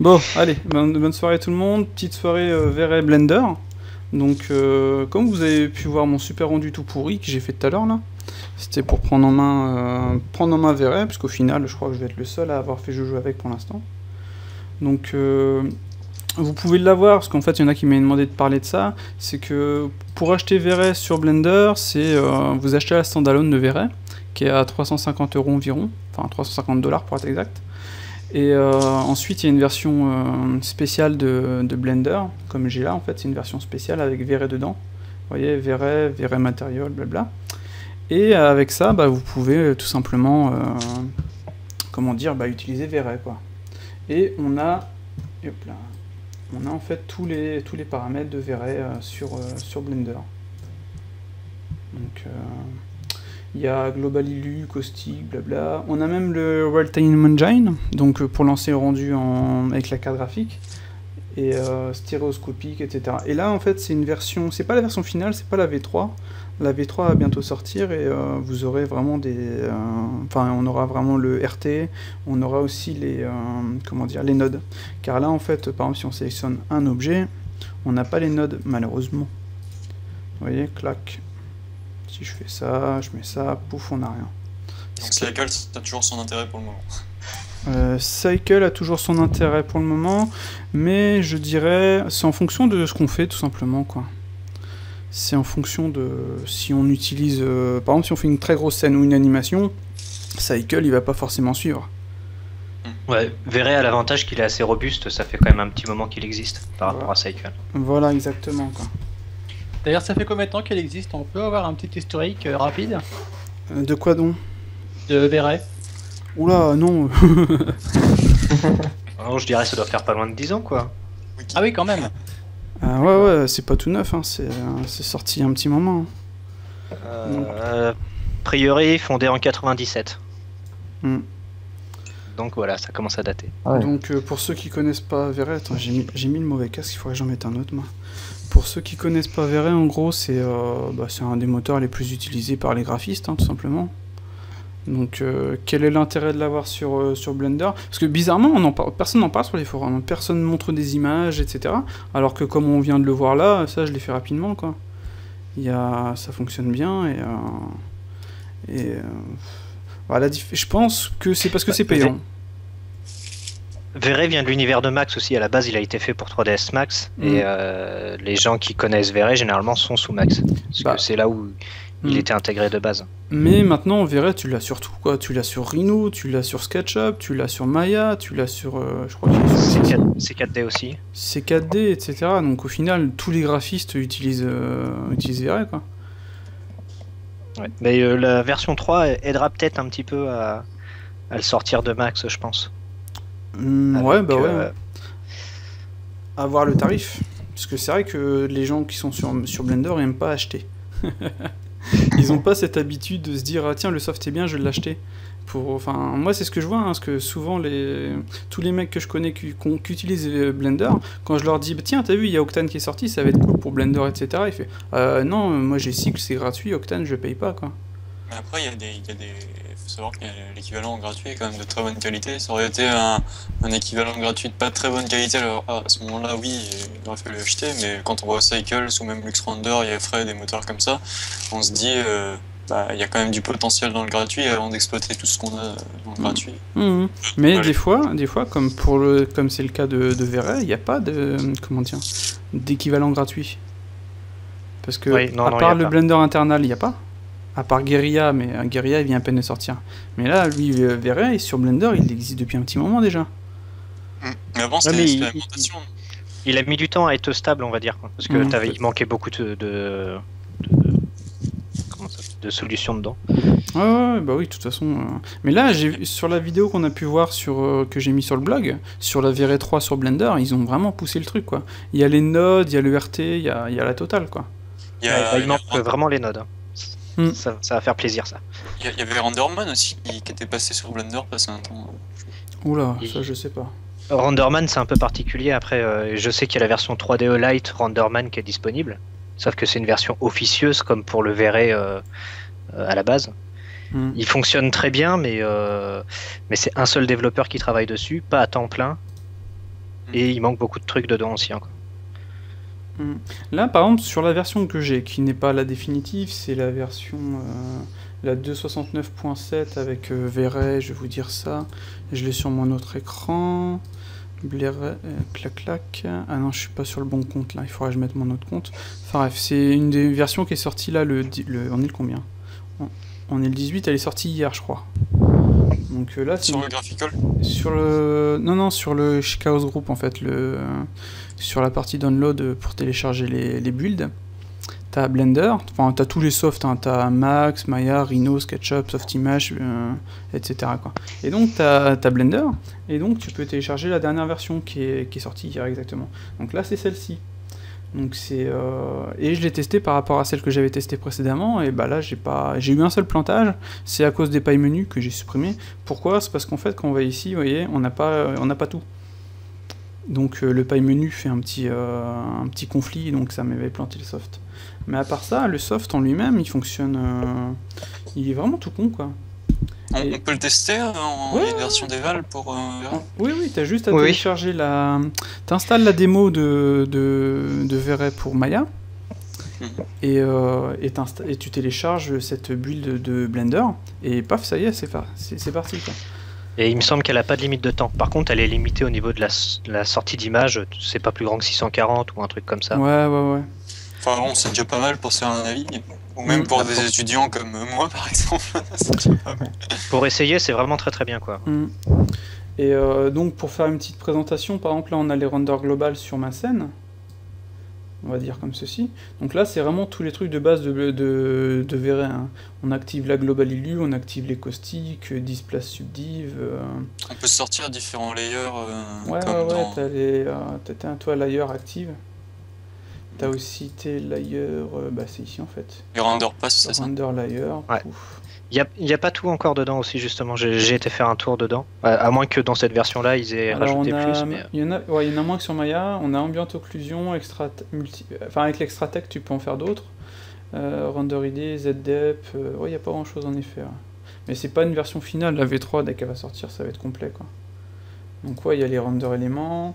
Bon, allez, bonne soirée tout le monde. Petite soirée Vray Blender. Donc, comme vous avez pu voir mon super rendu tout pourri que j'ai fait tout à l'heure là, c'était pour prendre en main Vray, parce qu'au final, je crois que je vais être le seul à avoir fait jeu avec pour l'instant. Donc, vous pouvez l'avoir, parce qu'en fait, il y en a qui m'avaient demandé de parler de ça. C'est que pour acheter Vray sur Blender, c'est vous achetez la standalone de Vray, qui est à 350 € environ, enfin 350 $ pour être exact. Et ensuite, il y a une version spéciale de Blender, comme j'ai là en fait, c'est une version spéciale avec Vray dedans. Vous voyez, Vray Material, blabla. Et avec ça, bah, vous pouvez tout simplement, comment dire, bah, utiliser Vray quoi. Et on a, hop là, on a en fait tous les paramètres de Vray sur Blender. Donc, il y a Global Illu, Caustic, blabla. On a même le Real-Time Engine, donc pour lancer le rendu avec la carte graphique, et stéréoscopique, etc. Et là, en fait, c'est une version, c'est pas la version finale, c'est pas la V3. La V3 va bientôt sortir et vous aurez vraiment enfin, on aura vraiment le RT, on aura aussi comment dire, les nodes. Car là, en fait, par exemple, si on sélectionne un objet, on n'a pas les nodes, malheureusement. Vous voyez, clac. Si je fais ça, je mets ça, pouf, on n'a rien. Donc Cycle, ça a toujours son intérêt pour le moment. Cycle a toujours son intérêt pour le moment, mais je dirais, c'est en fonction de ce qu'on fait, tout simplement, quoi. C'est en fonction de si on utilise, par exemple, si on fait une très grosse scène ou une animation, Cycle, il va pas forcément suivre. Ouais, Vray a l'avantage qu'il est assez robuste, ça fait quand même un petit moment qu'il existe par rapport à Cycle. Voilà, exactement, quoi. D'ailleurs, ça fait combien de temps qu'elle existe? On peut avoir un petit historique rapide De quoi donc? de Vray? Oula, non. Alors, je dirais que ça doit faire pas loin de 10 ans, quoi. Ah oui, quand même. Ouais, c'est pas tout neuf, hein, c'est sorti il y a un petit moment. A priori, fondé en 97. Hmm. Donc voilà, ça commence à dater. Ouais. Donc pour ceux qui connaissent pas Vray, attends, j'ai mis le mauvais casque, il faudrait que j'en mette un autre, moi. Pour ceux qui connaissent pas Vray, en gros, c'est un des moteurs les plus utilisés par les graphistes, hein, tout simplement. Donc quel est l'intérêt de l'avoir sur Blender? Parce que bizarrement, personne n'en parle sur les forums, personne montre des images, etc. Alors que comme on vient de le voir là, ça je l'ai fait rapidement, quoi. Ça fonctionne bien, voilà, je pense que c'est parce que c'est payant. Vray vient de l'univers de Max aussi, à la base il a été fait pour 3ds Max, et les gens qui connaissent Vray généralement sont sous Max, parce que c'est là où il était intégré de base. Mais maintenant, Vray, tu l'as sur tout, quoi. Tu l'as sur Rhino, tu l'as sur SketchUp, tu l'as sur Maya, tu l'as sur... je crois qu'il y a C'est 4D aussi. C'est 4D, etc. Donc au final, tous les graphistes utilisent Vray, quoi. Ouais. Mais la version 3 aidera peut-être un petit peu à le sortir de Max, je pense. Ouais, bah ouais. À voir le tarif. Parce que c'est vrai que les gens qui sont sur Blender n'aiment pas acheter. Ils ont pas cette habitude de se dire ah tiens le soft est bien, je vais l'acheter. Enfin moi c'est ce que je vois, hein, parce que souvent tous les mecs que je connais qui utilisent Blender, quand je leur dis bah, tiens t'as vu il y a Octane qui est sorti, ça va être cool pour Blender etc. Il fait non moi j'ai Cycle c'est gratuit, Octane je paye pas quoi. Mais après faut savoir que l'équivalent gratuit est quand même de très bonne qualité. Ça aurait été un équivalent gratuit de pas très bonne qualité, alors à ce moment-là oui il aurait fallu l'acheter, mais quand on voit Cycle ou même LuxRender, il y a Fred, des moteurs comme ça, on se dit il y a quand même du potentiel dans le gratuit avant d'exploiter tout ce qu'on a dans le gratuit. Mais des fois comme c'est le cas de Vray, il n'y a pas d'équivalent gratuit. Parce que à part le Blender internal, il n'y a pas. À part Guerilla, mais Guerilla il vient à peine de sortir. Mais là, lui, Vray, sur Blender, il existe depuis un petit moment déjà. Mais avant, c'était une expérimentation. Il a mis du temps à être stable, on va dire. Parce que il manquait beaucoup de solutions dedans. Ouais, bah oui, de toute façon. Mais là, sur la vidéo qu'on a pu voir que j'ai mis sur le blog, sur la Vray 3 sur Blender, ils ont vraiment poussé le truc, quoi. Il y a les nodes, il y a le RT, il y a la totale, quoi. Il manque vraiment les nodes. Ça va faire plaisir, ça. Il y avait Renderman aussi qui était passé sur Blender passé un temps. Oula, ça je sais pas. Renderman c'est un peu particulier, après je sais qu'il y a la version 3DE Lite Renderman qui est disponible, sauf que c'est une version officieuse comme pour le Vray à la base. Il fonctionne très bien, mais c'est un seul développeur qui travaille dessus, pas à temps plein. Et il manque beaucoup de trucs dedans aussi, hein, quoi. Là, par exemple, sur la version que j'ai, qui n'est pas la définitive, c'est la version la 269.7 avec V-Ray, je vais vous dire ça. Je l'ai sur mon autre écran. Clac clac. Ah non, je suis pas sur le bon compte là, il faudrait que je mette mon autre compte. Enfin bref, c'est une des versions qui est sortie là, on est le combien? On est le 18, elle est sortie hier, je crois. Donc là, Sur le graphical? sur le... Non, sur le Chaos Group en fait, sur la partie download pour télécharger les builds. T'as Blender, enfin t'as tous les softs, hein. T'as Max, Maya, Rhino, SketchUp, Softimage, etc. quoi. Et donc t'as Blender, et donc tu peux télécharger la dernière version qui est sortie hier exactement. Donc là c'est celle-ci. Donc et je l'ai testé par rapport à celle que j'avais testée précédemment, et bah là j'ai eu un seul plantage, c'est à cause des pailles menus que j'ai supprimé. Pourquoi? C'est parce qu'en fait quand on va ici, vous voyez, on n'a pas tout. Donc le paille menu fait un petit conflit, donc ça m'avait planté le soft. Mais à part ça, le soft en lui-même, il fonctionne, il est vraiment tout con quoi. On peut le tester en Ouais, une version d'Eval pour... Oui, t'as juste à télécharger t'installes la démo de V-Ray pour Maya, et tu télécharges cette build de Blender, et paf, ça y est, c'est parti quoi. Et il me semble qu'elle a pas de limite de temps. Par contre, elle est limitée au niveau de la sortie d'image. C'est pas plus grand que 640 ou un truc comme ça. Ouais. Enfin bon, c'est déjà pas mal pour se faire un avis. Ou même pour des étudiants comme moi, par exemple. Pour essayer, c'est vraiment très très bien, quoi. Et donc, pour faire une petite présentation, par exemple, là, on a les renders globales sur ma scène. On va dire comme ceci. Donc là, c'est vraiment tous les trucs de base de V-Ray, hein. On active la Global Illu, on active les caustiques, Displace Subdiv. On peut sortir différents layers. Ouais, t'as toi layer active. T'as aussi tes layers, c'est ici en fait. Les render pass, c'est ça? Render layer, ouais. Il y a pas tout encore dedans aussi, justement. J'ai été faire un tour dedans. À moins que dans cette version-là, ils aient rajouté plus. Mais... Il y en a moins que sur Maya. On a Ambient Occlusion, avec l'Extratech, tu peux en faire d'autres. Render ID, ZDep, il n'y a pas grand-chose en effet. Ouais. Mais c'est pas une version finale. La V3, dès qu'elle va sortir, ça va être complet, quoi. Donc il y a les render éléments.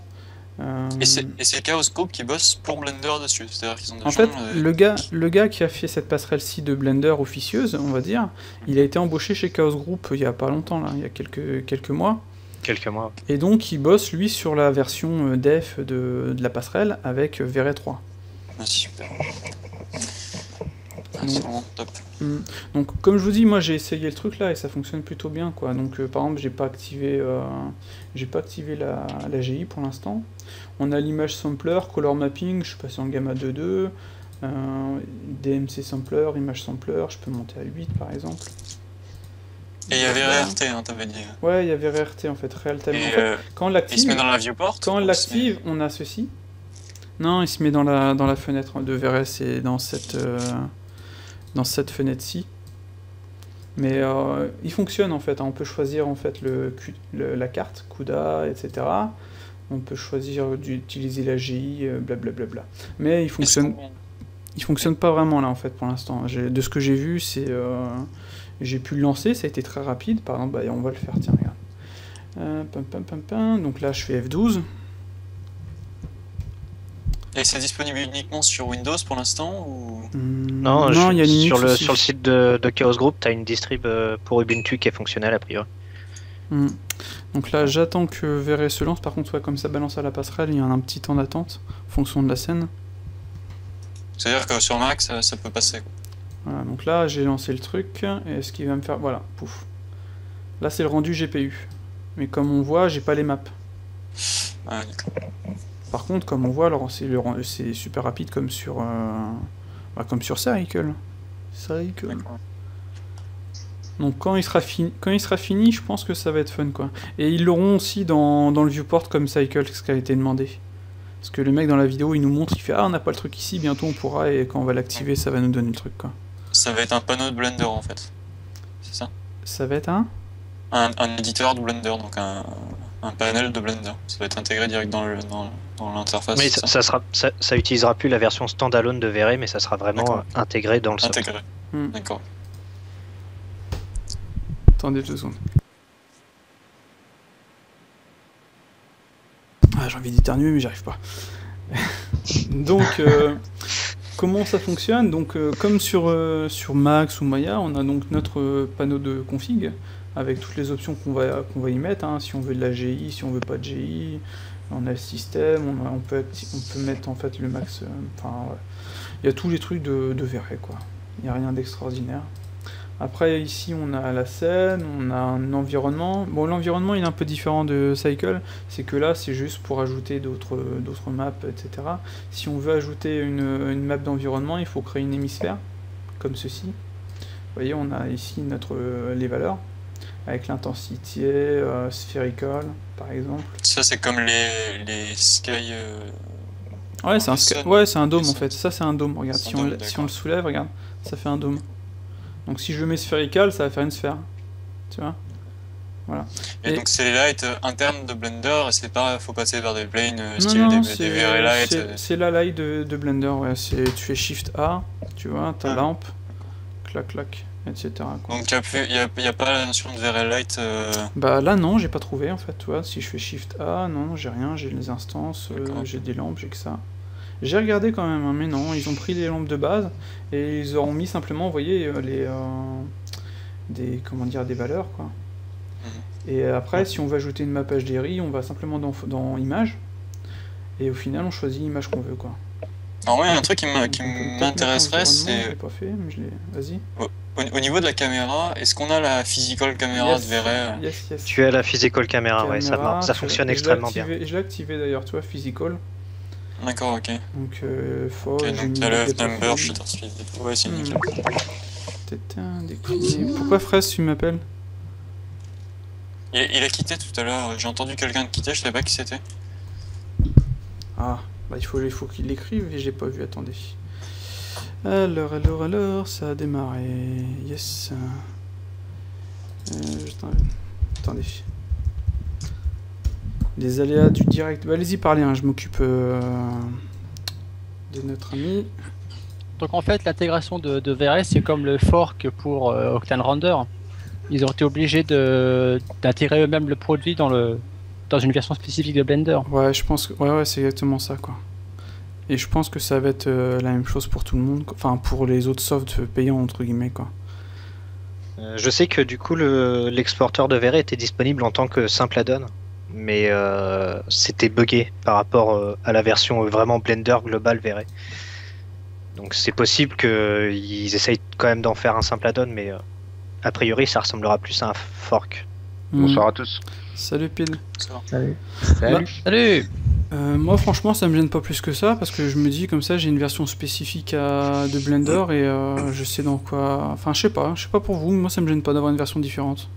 Et c'est Chaos Group qui bosse pour Blender dessus, c'est-à-dire qu'ils ont des En fait, le gars qui a fait cette passerelle-ci de Blender officieuse, on va dire, il a été embauché chez Chaos Group il y a pas longtemps, là, il y a quelques mois. Quelques mois. Et donc, il bosse, lui, sur la version def de la passerelle avec V-Ray 3. Ah, super. C'est vraiment top. Donc, comme je vous dis, moi j'ai essayé le truc là et ça fonctionne plutôt bien, quoi. Donc, par exemple, j'ai pas activé la GI pour l'instant. On a l'image sampler, color mapping, je suis passé en gamma 2.2, DMC sampler, image sampler, je peux monter à 8 par exemple. Et il y avait RT, hein, t'avais dit. Ouais, il y avait RT en fait, real time. Et en fait, quand on l'active, il se met dans la viewport. Quand on l'active, on a ceci. Non, il se met dans la fenêtre de VRS et dans cette fenêtre-ci. Mais il fonctionne en fait, hein. On peut choisir en fait la carte, CUDA, etc. On peut choisir d'utiliser la GI, blablabla. Mais il fonctionne pas vraiment là en fait pour l'instant. De ce que j'ai vu, j'ai pu le lancer, ça a été très rapide. Par exemple, on va le faire, tiens, regarde. Donc là, je fais F12. Et c'est disponible uniquement sur Windows pour l'instant ou... Non, il y a Linux sur le site de Chaos Group, tu as une distrib pour Ubuntu qui est fonctionnelle a priori. Donc là, j'attends que V-Ray se lance. Par contre, comme ça balance à la passerelle, il y a un petit temps d'attente en fonction de la scène. C'est-à-dire que sur Mac, ça peut passer. Voilà, donc là, j'ai lancé le truc. Et ce qui va me faire... Voilà, pouf. Là, c'est le rendu GPU. Mais comme on voit, j'ai pas les maps. Ah, d'accord. Par contre, comme on voit, alors c'est super rapide comme sur Cycle. Donc quand il sera fini, je pense que ça va être fun, quoi. Et ils l'auront aussi dans le viewport comme Cycle, ce qui a été demandé. Parce que le mec dans la vidéo, il nous montre, il fait on n'a pas le truc ici, bientôt on pourra, et quand on va l'activer, ça va nous donner le truc, quoi. Ça va être un panneau de Blender en fait. C'est ça? Ça va être un éditeur de Blender, donc un panel de Blender. Ça va être intégré direct dans l'interface. Mais ça utilisera plus la version standalone de V-Ray, mais ça sera vraiment intégré dans le soft. Intégré. D'accord. Attendez 2 secondes. j'ai envie d'éternuer, mais j'arrive pas. Donc, comment ça fonctionne? Donc, comme sur Max ou Maya, on a donc notre panneau de config avec toutes les options qu'on va y mettre. Hein. Si on veut de la GI, si on veut pas de GI, on a le système, on peut mettre en fait le max. Enfin, ouais. Il y a tous les trucs de Véret, quoi. Il n'y a rien d'extraordinaire. Après, ici, on a la scène, on a un environnement. Bon, l'environnement, il est un peu différent de Cycle. C'est que là, c'est juste pour ajouter d'autres maps, etc. Si on veut ajouter une map d'environnement, il faut créer une hémisphère, comme ceci. Vous voyez, on a ici les valeurs, avec l'intensité, sphérical, par exemple. Ça, c'est comme les Sky. Ouais, c'est un dôme, en fait. Ça, c'est un dôme. Regarde, C'est si un on, dôme, si on d'accord. le soulève, regarde, ça fait un dôme. Donc si je le mets sphérical, ça va faire une sphère. Tu vois? Voilà. Et donc, c'est les lights internes de Blender, et c'est pas, faut passer par des planes Non, style non, des VR lights. c'est la light de Blender, ouais. Tu fais Shift A, tu vois, ta Ah. lampe, clac, clac, etc. quoi. Donc, y a pas la notion de VR light. Bah là, non, j'ai pas trouvé, en fait, tu vois. Si je fais Shift A, non, j'ai rien, j'ai les instances, D'accord. j'ai des lampes, j'ai que ça. J'ai regardé quand même, hein, mais non, ils ont pris les lampes de base, et ils auront mis simplement, vous voyez, des valeurs, quoi. Et après, si on veut ajouter une map HDRI, on va simplement dans Images, et au final, on choisit l'image qu'on veut, quoi. Alors, ouais, un truc qui Donc, on peut peut-être m'intéresserait, mettre l'environnement, c'est je l'ai pas fait, mais je l'ai... Vas-y. au niveau de la caméra, est-ce qu'on a la physical caméra Yes, de VR? yes. Tu as la physical caméra, ouais, Caméra, ça fonctionne extrêmement bien. Je l'ai activé d'ailleurs, tu vois, physical. D'accord, ok. Donc, faut... Ok, j'ai donc mis t'as le des number, profils. shutter speed et tout. Ouais, c'est Hmm. nickel. Tétin, décliné. Pourquoi Fraise, tu m'appelles? Il a quitté tout à l'heure, j'ai entendu quelqu'un de quitter, je savais pas qui c'était. Ah, bah il faut qu'il l'écrive et j'ai pas vu, attendez. Alors, ça a démarré. Yes. Attendez. Les aléas du direct. Bah, allez-y, parlez, hein, je m'occupe de notre ami. Donc en fait, l'intégration de VRS, c'est comme le fork pour Octane Render. Ils ont été obligés d'intégrer eux-mêmes le produit dans une version spécifique de Blender. Ouais, je pense que ouais, c'est exactement ça, quoi. Et je pense que ça va être la même chose pour tout le monde, quoi. Enfin pour les autres softs payants entre guillemets, quoi. Je sais que du coup l'exporteur de VR était disponible en tant que simple add-on, mais c'était buggé par rapport à la version vraiment Blender global VR. Donc c'est possible qu'ils essayent quand même d'en faire un simple add-on, mais a priori ça ressemblera plus à un fork. Bonsoir à tous. Salut Pile. Salut. Bah, Salut. Moi franchement ça me gêne pas plus que ça parce que je me dis comme ça j'ai une version spécifique de Blender et je sais dans quoi... Enfin je sais pas pour vous, moi ça me gêne pas d'avoir une version différente.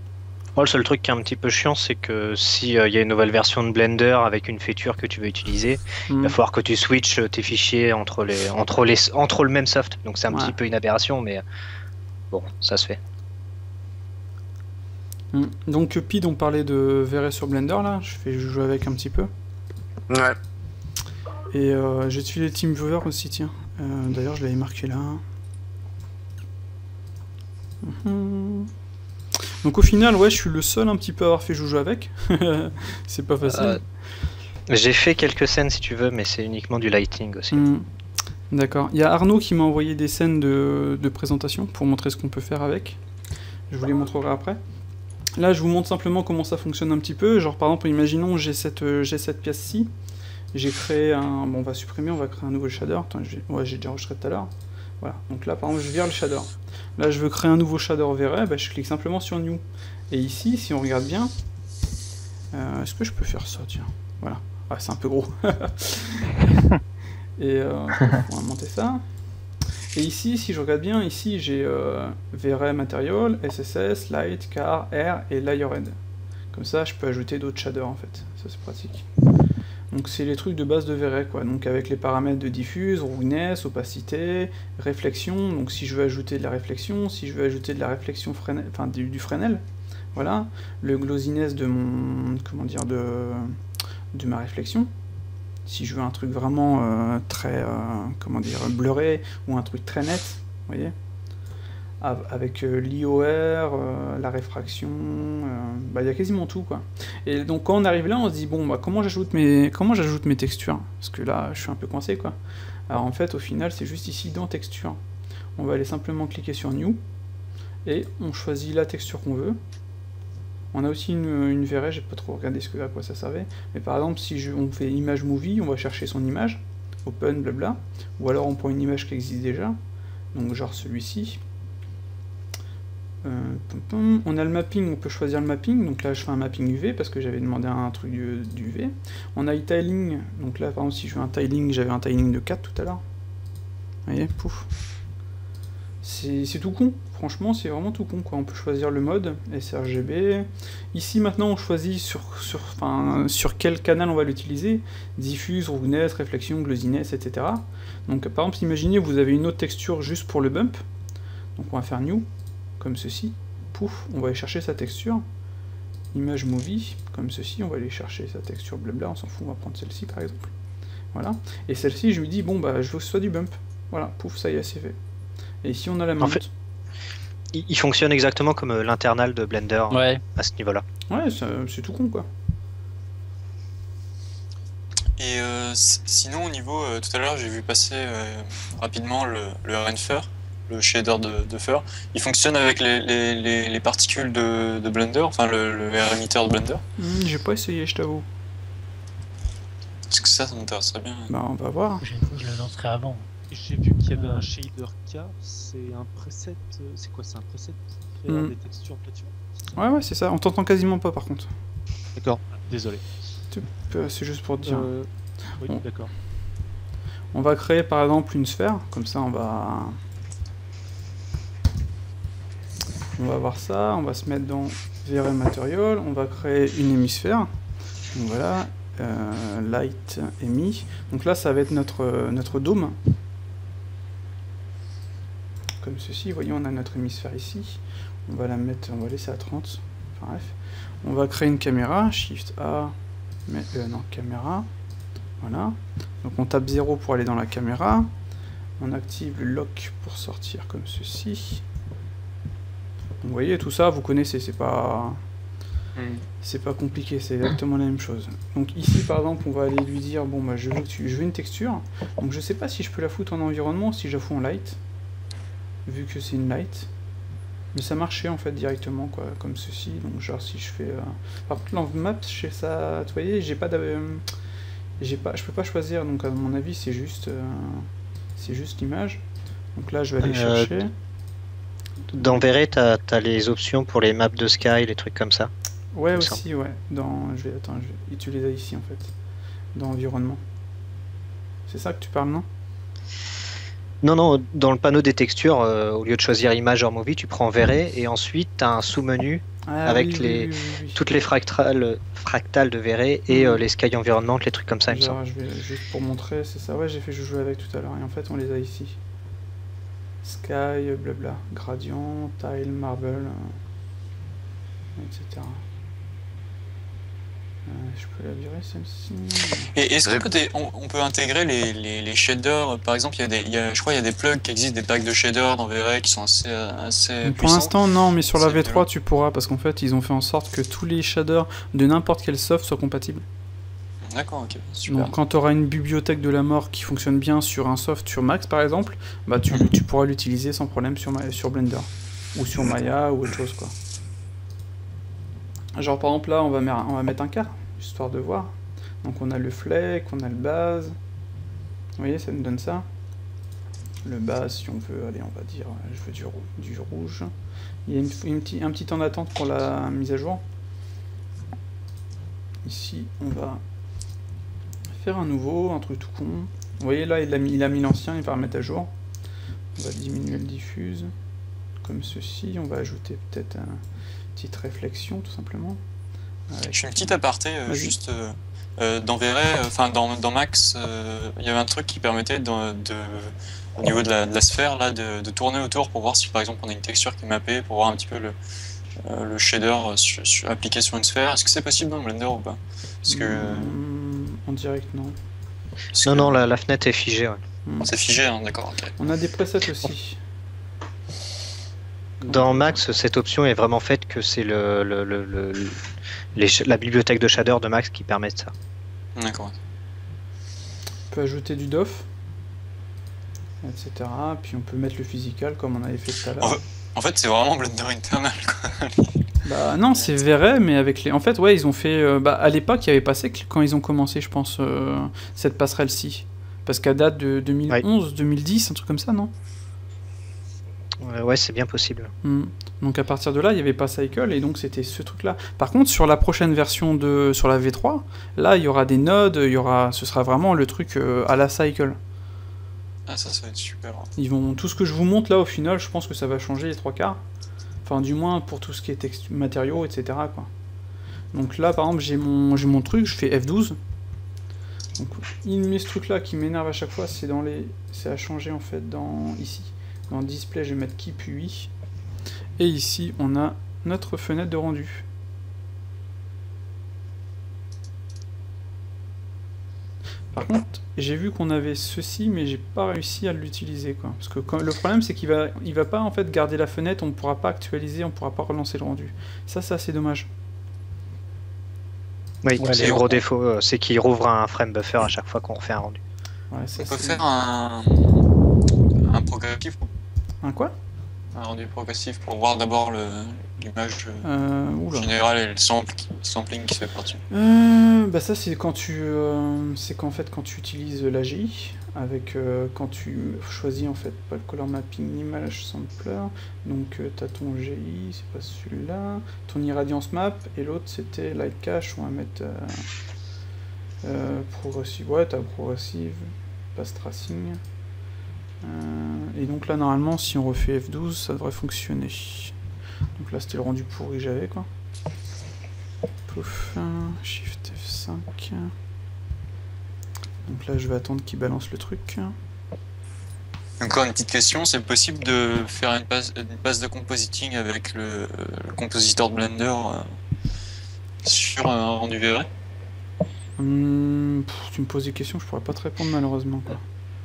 Moi, le seul truc qui est un petit peu chiant, c'est que si y a une nouvelle version de Blender avec une feature que tu veux utiliser, il va falloir que tu switches tes fichiers entre le même soft. Donc c'est un petit peu une aberration, mais bon, ça se fait. Donc Pid, on parlait de VR sur Blender là, je vais jouer avec un petit peu. Ouais. Et j'ai tué les TeamViewer aussi, tiens. D'ailleurs, je l'avais marqué là. Donc au final, ouais, je suis le seul un petit peu à avoir fait joujou avec. C'est pas facile. J'ai fait quelques scènes si tu veux, mais c'est uniquement du lighting aussi. D'accord. Il y a Arnaud qui m'a envoyé des scènes de présentation pour montrer ce qu'on peut faire avec. Je vous les montrerai après. Là, je vous montre simplement comment ça fonctionne un petit peu. Genre, par exemple, imaginons j'ai cette pièce-ci. J'ai créé un... Bon, on va supprimer, on va créer un nouveau shader. Attends, j'ai déjà enregistré tout à l'heure. Voilà. Donc là, par exemple, je vire le shader. Là, je veux créer un nouveau shader VR. Bah, je clique simplement sur New. Et ici, si on regarde bien... est-ce que je peux faire ça, tiens? Voilà. Ah, c'est un peu gros. Et on va monter ça. Et ici, si je regarde bien, ici j'ai VRA Material, SSS, Light, Car, Air et Layered. Comme ça, je peux ajouter d'autres shaders en fait. Ça, c'est pratique. Donc, c'est les trucs de base de VRA, quoi. Donc, avec les paramètres de diffuse, roughness, opacité, réflexion. Donc, si je veux ajouter de la réflexion, si je veux ajouter de la réflexion Fresnel, enfin du Fresnel, voilà. Le glossiness de mon. Comment dire, de ma réflexion. Si je veux un truc vraiment très, comment dire, blurré, ou un truc très net, vous voyez. avec l'IOR, la réfraction, il y a quasiment tout quoi. Et donc quand on arrive là, on se dit bon bah comment j'ajoute mes textures, parce que là je suis un peu coincé quoi. Alors en fait au final c'est juste ici dans texture, on va aller simplement cliquer sur New et on choisit la texture qu'on veut. On a aussi une VRay, j'ai pas trop regardé à quoi ça servait, mais par exemple si on fait image movie, on va chercher son image, open blabla, ou alors on prend une image qui existe déjà, donc genre celui-ci. On a le mapping, on peut choisir le mapping, donc là je fais un mapping UV parce que j'avais demandé un truc d'UV. On a e-tiling, donc là par exemple si je veux un tiling, j'avais un tiling de 4 tout à l'heure. Vous voyez, pouf. C'est tout con, franchement c'est vraiment tout con quoi. On peut choisir le mode, sRGB. Ici maintenant on choisit sur quel canal on va l'utiliser, diffuse, roughness, réflexion, glossiness, etc. Donc par exemple imaginez vous avez une autre texture juste pour le bump, donc on va faire new, comme ceci, pouf, on va aller chercher sa texture, image movie, comme ceci, on va aller chercher sa texture blabla, on s'en fout, on va prendre celle-ci par exemple, voilà, et celle-ci je lui dis, bon bah je veux que ce soit du bump, voilà, pouf, ça y est, c'est fait. Et ici on a la mount. En fait, il fonctionne exactement comme l'internal de Blender à ce niveau-là. Ouais, c'est tout con quoi. Et sinon au niveau, tout à l'heure j'ai vu passer rapidement le RNFur, le shader de Fur, il fonctionne avec les particules de Blender, enfin le emitter de Blender. J'ai pas essayé, je t'avoue. Parce que ça m'intéresserait bien. Bah on va voir. Je le lancerai avant. J'ai vu qu'il y avait un shader K, c'est un preset, c'est quoi, c'est un preset pour faire des textures peinture? Ouais c'est ça, on t'entend quasiment pas par contre. D'accord, désolé. C'est juste pour te dire. Oui, Bon. d'accord. On va créer par exemple une sphère, comme ça on va voir ça, on va se mettre dans VRay Material, on va créer une hémisphère, donc voilà, Light Emi, donc là ça va être notre dôme, comme ceci, vous voyez on a notre hémisphère ici, on va la mettre, on va laisser à 30, enfin bref, on va créer une caméra, Shift A, caméra, voilà, donc on tape 0 pour aller dans la caméra, on active le lock pour sortir comme ceci. Vous voyez, tout ça, vous connaissez, c'est pas compliqué, c'est exactement la même chose. Donc ici, par exemple, on va aller lui dire, bon, bah, je veux une texture. Donc je sais pas si je peux la foutre en environnement, si je la fous en light, vu que c'est une light. Mais ça marchait en fait directement, quoi, comme ceci. Donc genre si je fais... Par contre, l'envmap, je sais ça, vous voyez, je peux pas choisir, donc à mon avis, c'est juste l'image. Donc là, je vais aller chercher. Dans VRay, t'as les options pour les maps de sky, les trucs comme ça. Ouais, aussi, ouais. Tu les as ici en fait. Dans environnement. C'est ça que tu parles, non? Non, dans le panneau des textures, au lieu de choisir image or movie, tu prends VRay et ensuite t'as un sous-menu avec toutes les fractales de VRay et les sky environnement, les trucs comme ça, il me semble. Juste pour montrer, c'est ça. Ouais, j'ai fait jouer avec tout à l'heure et en fait on les a ici. Sky, blabla, gradient, tile, marble, etc. Je peux la virer celle-ci. Et est-ce qu'on peut intégrer les shaders? Par exemple, je crois qu'il y a des plugs qui existent, des packs de shaders dans VRay qui sont assez pour l'instant, non, mais sur la V3, tu pourras, parce qu'en fait, ils ont fait en sorte que tous les shaders de n'importe quel soft soient compatibles. D'accord, ok, super. Donc quand tu auras une bibliothèque de la mort qui fonctionne bien sur un soft, sur Max par exemple, bah tu pourras l'utiliser sans problème sur Blender. Ou sur Maya ou autre chose quoi. Genre par exemple là on va mettre un quart, histoire de voir. Donc on a le fleck, on a le base. Vous voyez, ça nous donne ça. Le base si on veut, allez on va dire, je veux du rouge. Il y a un petit temps d'attente pour la mise à jour. Ici on va faire un nouveau, un truc tout con. Vous voyez là il a mis l'ancien, il va remettre à jour. On va diminuer le diffuse comme ceci, on va ajouter peut-être une petite réflexion tout simplement. Je fais une petite aparté, juste dans VRay, enfin dans Max, il y avait un truc qui permettait au niveau de la sphère là, de tourner autour pour voir si par exemple on a une texture qui est mappée, pour voir un petit peu le shader appliqué sur une sphère. Est-ce que c'est possible dans Blender ou pas? Parce que... En direct, non. Non, la fenêtre est figée. Ouais. C'est figé, hein, d'accord. Okay. On a des presets aussi. Dans Max, cette option est vraiment faite que c'est la bibliothèque de shader de Max qui permet ça. D'accord. On peut ajouter du DOF, etc. Puis on peut mettre le physical comme on avait fait tout à l'heure. En fait, c'est vraiment Blender internal, quoi. Bah non, c'est vrai, mais avec les... En fait, ouais, ils ont fait... bah, à l'époque, il n'y avait pas Secle quand ils ont commencé, je pense, cette passerelle-ci. Parce qu'à date de 2011, 2010, un truc comme ça, non? Ouais, c'est bien possible. Donc à partir de là, il n'y avait pas Cycle, et donc c'était ce truc-là. Par contre, sur la prochaine version sur la V3, là, il y aura des nodes, ce sera vraiment le truc à la Cycle. Ah, ça va être super. Ils vont... Tout ce que je vous montre là, au final, je pense que ça va changer les 3/4. Enfin, du moins pour tout ce qui est matériaux, etc. quoi. Donc là, par exemple, j'ai mon truc, je fais F12. Donc, il met ce truc-là qui m'énerve à chaque fois, c'est à changer en fait ici. Dans Display, je vais mettre Keep UI. Et ici, on a notre fenêtre de rendu. Par contre, j'ai vu qu'on avait ceci, mais j'ai pas réussi à l'utiliser, quoi. Parce que le problème, c'est qu'il va pas en fait garder la fenêtre, on pourra pas actualiser, on pourra pas relancer le rendu. Ça, c'est assez dommage. Oui, Ouais, c'est le gros défaut, c'est qu'il rouvre un frame buffer à chaque fois qu'on refait un rendu. Ouais, ça, On peut c'est- faire un progressif, Un quoi? un rendu progressif pour voir d'abord l'image Oula. générale et le sampling qui se fait partie. Bah ça c'est quand c'est qu'en fait quand tu utilises l'AGI avec quand tu choisis en fait pas le color mapping image sampler, donc t'as ton GI, c'est pas celui-là, ton irradiance map et l'autre c'était light cache, on va mettre progressive, ouais t'as progressive, pass tracing, et donc là normalement si on refait F12 ça devrait fonctionner. Donc là c'était le rendu pourri que j'avais quoi. Pouf, Shift F5. Donc là je vais attendre qu'il balance le truc. Encore une petite question, c'est possible de faire une base de compositing avec le compositeur de Blender sur un rendu VRay? Tu me poses des questions, je pourrais pas te répondre malheureusement quoi.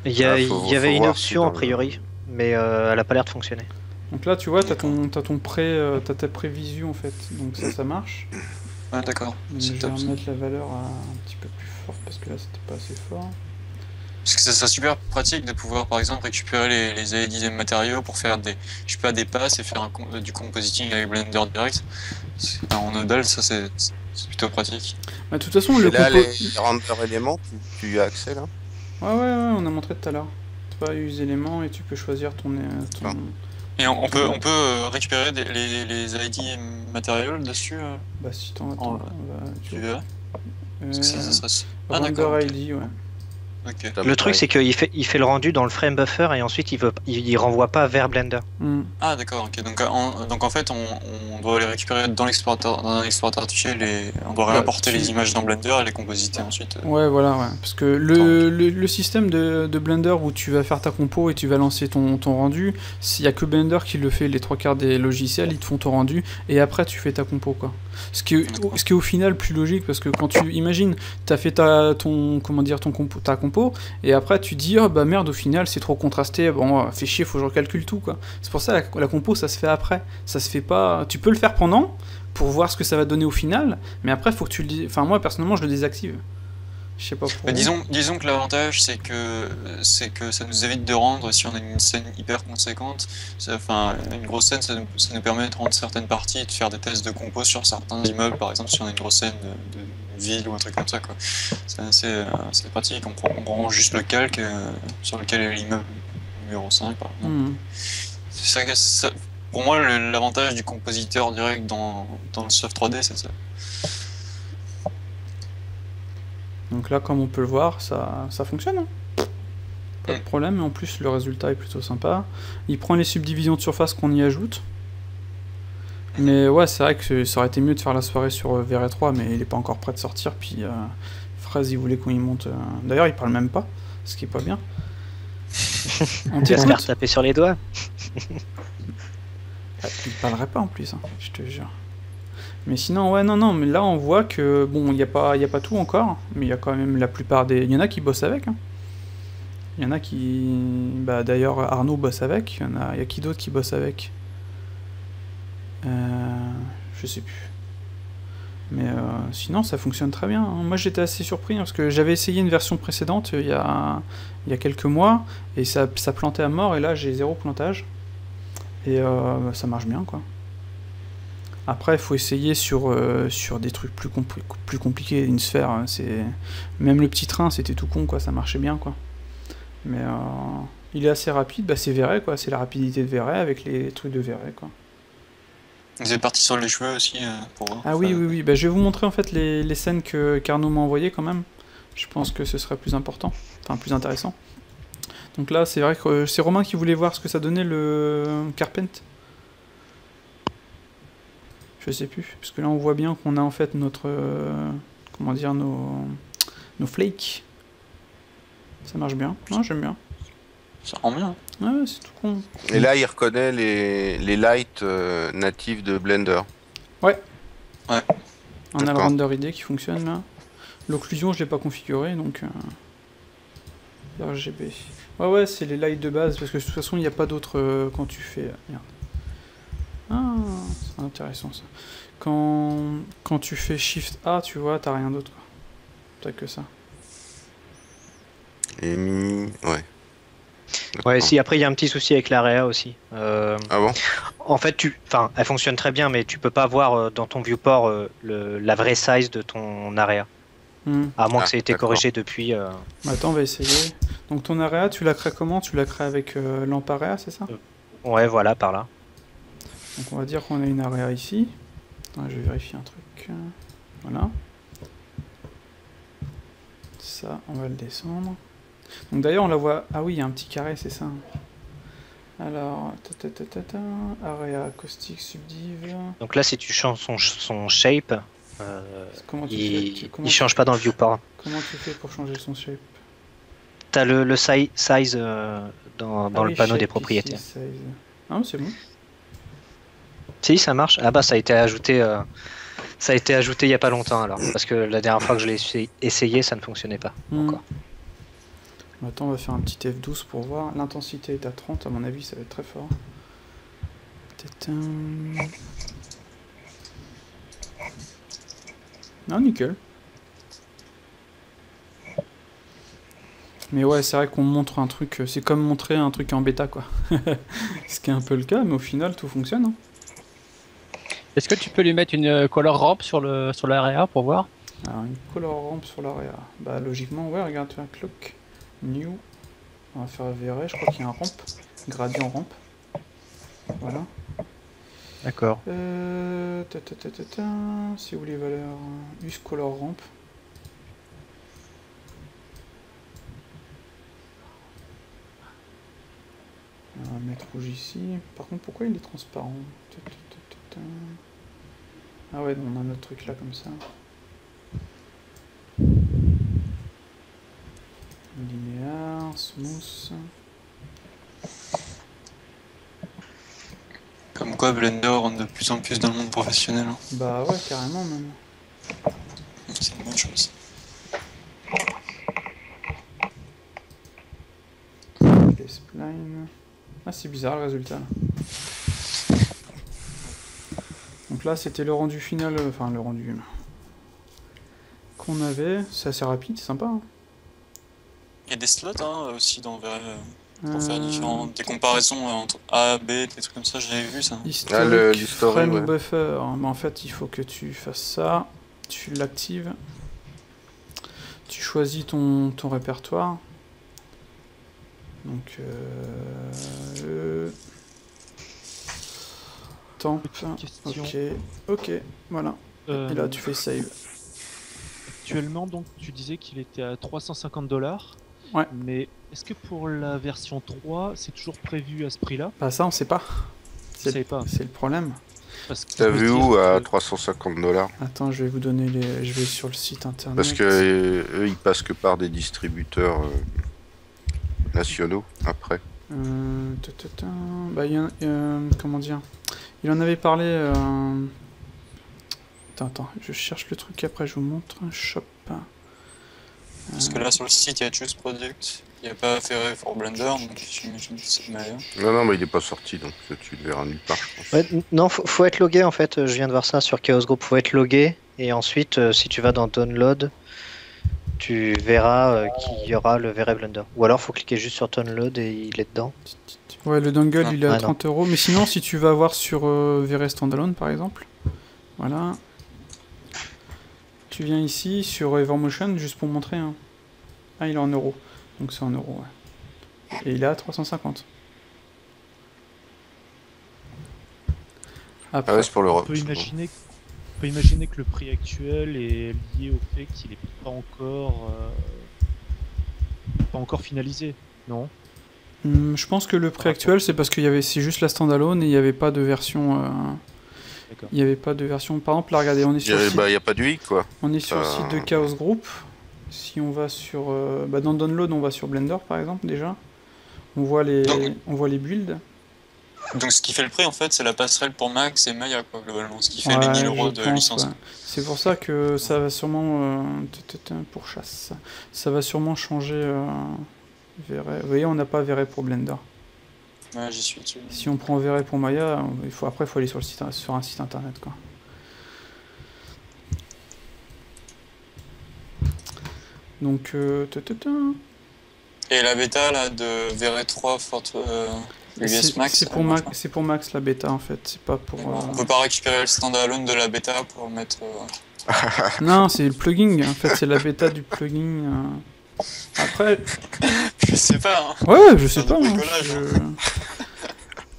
Il y avait faut une voir option si a dans priori, mais elle a pas l'air de fonctionner. Donc là tu vois t'as ta prévision en fait, donc ça marche. Ah d'accord, Donc, c'est je vais top ça. remettre la valeur un petit peu plus forte parce que là c'était pas assez fort. Parce que ça serait super pratique de pouvoir par exemple récupérer les ID des matériaux pour faire des passes et faire du compositing avec Blender direct. En nodal, ça c'est plutôt pratique. Bah, de toute façon Et le là, compo... les render éléments, tu y as accès là? Ouais, on a montré tout à l'heure. Tu vas use éléments et tu peux choisir ton... Et on peut récupérer les ID matériaux dessus Bah si t'en En- attends, tu verras. Parce que ça serait... Ah Render d'accord, ok. ID, ouais. Ok. Le truc c'est qu'il fait le rendu dans le frame buffer et ensuite il renvoie pas vers Blender. Ah d'accord, ok. Donc en fait on doit les récupérer dans un explorateur artificiel et on doit Bah, réimporter les images dans Blender et les compositer ensuite. Ouais, voilà, ouais. Parce que le système de Blender où tu vas faire ta compo et tu vas lancer ton rendu, s'il y a que Blender qui le fait, les 3/4 des logiciels, ils te font ton rendu et après tu fais ta compo, quoi. Ce qui est au final plus logique parce que quand tu imagines, t'as fait ta compo et après tu dis, oh bah merde, au final c'est trop contrasté, bon, fait chier, faut que je recalcule tout, quoi. C'est pour ça la compo ça se fait après. Ça se fait pas. Tu peux le faire pendant pour voir ce que ça va donner au final, mais après faut que tu le... Enfin moi personnellement je le désactive. Je sais pas pourquoi. Disons que l'avantage c'est que ça nous évite de rendre, si on a une scène hyper conséquente, enfin une grosse scène, ça nous permet de rendre certaines parties et de faire des tests de compos sur certains immeubles, par exemple si on a une grosse scène de ville ou un truc comme ça, quoi. C'est assez pratique, on prend juste le calque sur lequel est l'immeuble numéro 5 par exemple. C'est ça, pour moi l'avantage du compositeur direct dans le soft 3D c'est ça. Donc là, comme on peut le voir, ça fonctionne. Hein. Pas de problème, et en plus le résultat est plutôt sympa. Il prend les subdivisions de surface qu'on y ajoute. Mais ouais, c'est vrai que ça aurait été mieux de faire la soirée sur VRay 3, mais il est pas encore prêt de sortir. Puis Phrase, il voulait qu'on y monte. D'ailleurs, il parle même pas, ce qui est pas bien. On J'espère t'écoute. taper sur les doigts. Il parlerait pas en plus, hein, je te jure. Mais sinon, ouais, non, mais là on voit que, bon, il n'y a pas tout encore, mais il y a quand même la plupart des... Il y en a qui bossent avec. Hein. Il y en a qui... Bah d'ailleurs, Arnaud bosse avec. Il y a qui d'autre qui bosse avec? Je sais plus. Mais sinon, ça fonctionne très bien, hein. Moi, j'étais assez surpris, hein, parce que j'avais essayé une version précédente il y a quelques mois, et ça plantait à mort, et là, j'ai 0 plantage. Et ça marche bien, quoi. Après, il faut essayer sur des trucs plus compliqués. Une sphère, hein, c'est... Même le petit train, c'était tout con, quoi. Ça marchait bien, quoi. Mais il est assez rapide. Bah, c'est Véret, quoi. C'est la rapidité de Véret avec les trucs de Véret, quoi. Vous êtes parti sur les cheveux aussi pour voir. Ah oui, oui, oui. Bah, je vais vous montrer, en fait, les scènes qu'Arnaud m'a envoyées, quand même. Je pense que ce serait plus important. Enfin, plus intéressant. Donc là, c'est vrai que c'est Romain qui voulait voir ce que ça donnait, le Carpent. Je sais plus, parce que là on voit bien qu'on a en fait notre... comment dire, nos flakes. Ça marche bien, non, j'aime bien. Ça rend bien. Ouais, c'est tout con. Et là, il reconnaît les lights natifs de Blender. Ouais. Ouais. On a le render ID qui fonctionne là. L'occlusion, je l'ai pas configuré, donc... RGB. Ouais, ouais, c'est les lights de base, parce que de toute façon, il n'y a pas d'autres quand tu fais... Merde. Ah, c'est intéressant ça. Quand tu fais Shift A, tu vois, t'as rien d'autre, quoi. T'as que ça. Et mini... Ouais. Ouais, si, après il y a un petit souci avec l'AREA aussi. Ah bon? En fait, elle fonctionne très bien, mais tu peux pas voir dans ton viewport la vraie size de ton area. À moins que ça ait été corrigé depuis. Attends, on va essayer. Donc ton area, tu la crées comment? Tu la crées avec l'Amparea, c'est ça? Ouais, voilà, par là. Donc on va dire qu'on a une area ici. Attends, je vais vérifier un truc. Voilà. Ça, on va le descendre. Donc d'ailleurs, on la voit... Ah oui, il y a un petit carré, c'est ça. Alors... Area acoustique subdiv... Donc là, si tu changes son shape, il change pas dans le viewport. Comment tu fais pour changer son shape? T'as le size dans le panneau des propriétés. Ici, size. Ah, c'est bon. Si, ça marche. Ah bah ça a été ajouté il y a pas longtemps alors, parce que la dernière fois que je l'ai essayé, ça ne fonctionnait pas encore. Attends, on va faire un petit F12 pour voir. L'intensité est à 30, à mon avis, ça va être très fort. Non, nickel. Mais ouais, c'est vrai qu'on montre un truc, c'est comme montrer un truc en bêta, quoi. Ce qui est un peu le cas, mais au final, tout fonctionne, hein. Est-ce que tu peux lui mettre une color ramp sur l'area pour voir? Alors, une color ramp sur l'area. Bah, logiquement, ouais, regarde, tu as un clock. New. On va faire Véret, je crois qu'il y a un ramp. Gradient ramp. Voilà. D'accord. C'est où les valeurs? Use color ramp. On va mettre rouge ici. Par contre, pourquoi il est transparent? Ah ouais, on a notre truc là comme ça. Linéaire, smooth. Comme quoi Blender rentre de plus en plus dans le monde professionnel. Hein. Bah ouais, carrément même. C'est une bonne chose. Les splines. Ah, c'est bizarre le résultat là. Donc là, c'était le rendu final, enfin le rendu qu'on avait. C'est assez rapide, c'est sympa, hein. Il y a des slots hein, aussi dans Véret pour faire des comparaisons entre A, B, des trucs comme ça, j'avais vu ça. Historique, frame buffer. Mais en fait, il faut que tu fasses ça. Tu l'actives. Tu choisis ton répertoire. Donc, temp. Ok, voilà. Et là, tu fais save. Actuellement, donc, tu disais qu'il était à $350. Ouais. Mais est-ce que pour la version 3, c'est toujours prévu à ce prix-là? Bah ça, on sait pas. C'est le problème. T'as vu où à $350? Attends, je vais vous donner les... Je vais sur le site internet. Parce que eux, ils passent que par des distributeurs nationaux, après. Bah, comment dire? Il en avait parlé... Attends, je cherche le truc, après je vous montre. Shop. Parce que là, sur le site, il y a Choose Product. Il n'y a pas Ferret pour Blender, donc j'imagine que c'est Maya. Non, mais il est pas sorti, donc tu le verras nulle part, je pense. Ouais, non, faut être logué en fait. Je viens de voir ça sur Chaos Group. Faut être logué et ensuite, si tu vas dans Download, tu verras qu'il y aura le Verre Blender. Ou alors, faut cliquer juste sur Download et il est dedans. Ouais, le dongle il est à Ah, 30 €. Mais sinon, si tu vas voir sur VRS Standalone par exemple, voilà. Tu viens ici sur Evermotion juste pour montrer. Hein. Ah, il est en euros. Donc c'est en euros, ouais. Et il est à 350. Après, Ah ouais, c'est pour On l'Europe. peut c'est bon. imaginer que le prix actuel est lié au fait qu'il n'est pas encore finalisé, non? je pense que le prix actuel, c'est parce c'est juste la standalone et il n'y avait pas de version. D'accord. Il n'y avait pas de version. Par exemple, là, regardez, on est sur le site, Il n'y a pas de UI, quoi. on est sur le site de Chaos Group. Si on va sur, dans Download, on va sur Blender par exemple déjà. On voit les builds. Donc ce qui fait le prix, en fait, c'est la passerelle pour Max et Maya, quoi, globalement. Ce qui fait Ouais, les 1000 € je de pense, licence. ouais. C'est pour ça que ça va sûrement pour chasse. Ça va sûrement changer. Vous voyez, on n'a pas Verret pour Blender. Ouais, j'y suis dessus. Si on prend Verret pour Maya, il faut aller sur un site internet quoi. Donc Et la bêta là de Verret 3 UBS Max. c'est pour Max la bêta en fait, c'est pas pour. On peut pas récupérer le standalone de la bêta pour le mettre. Non, c'est le plugin. En fait, c'est la bêta du plugin. Après. Je sais pas. Hein. Ouais, je sais C'est pas. un Hein, bricolage,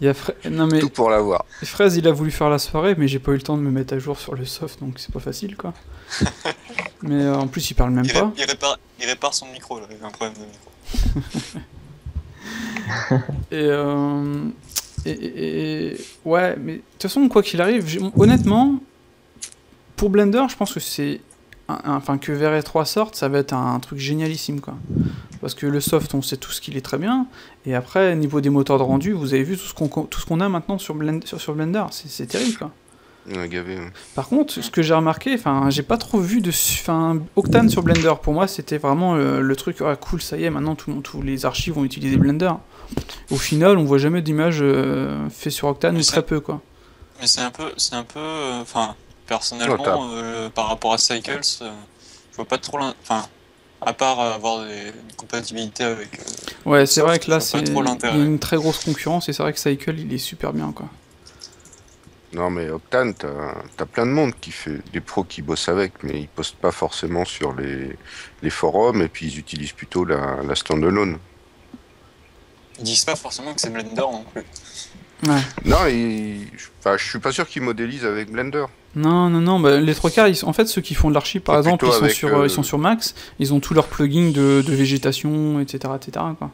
Il y a Non mais Tout pour l'avoir. Fraise, il a voulu faire la soirée, mais j'ai pas eu le temps de me mettre à jour sur le soft, donc c'est pas facile quoi. Mais en plus, il parle même pas. Il répare son micro là. Il a un problème de micro. Et ouais, mais de toute façon, quoi qu'il arrive, honnêtement, pour Blender, je pense que c'est enfin que Verret 3 sorte, ça va être un truc génialissime quoi. Parce que le soft, on sait tout ce qu'il est très bien, et après niveau des moteurs de rendu, vous avez vu tout ce qu'on a maintenant sur Blender, c'est terrible quoi. Gavé, ouais. Par contre, ce que j'ai remarqué, enfin, j'ai pas trop vu Octane sur Blender. Pour moi, c'était vraiment le truc, ah cool, ça y est, maintenant tous les archives vont utiliser Blender. Au final, on voit jamais d'images faites sur Octane, ou très peu quoi. Mais c'est un peu, enfin, personnellement, par rapport à Cycles, je vois pas trop enfin, à part avoir une compatibilité avec. Ouais, c'est vrai que là, il y a une très grosse concurrence, et c'est vrai que Cycle, il est super bien quoi. Non, mais Octane, t'as plein de monde qui fait des pros qui bossent avec, mais ils postent pas forcément sur les forums, et puis ils utilisent plutôt la standalone. Ils disent pas forcément que c'est Blender non plus. Ouais. Non, je suis pas sûr qu'ils modélisent avec Blender. Non, bah, les trois quarts, en fait, ceux qui font de l'archi, par exemple, ils sont sur Max, ils ont tous leurs plugins de végétation, etc., quoi.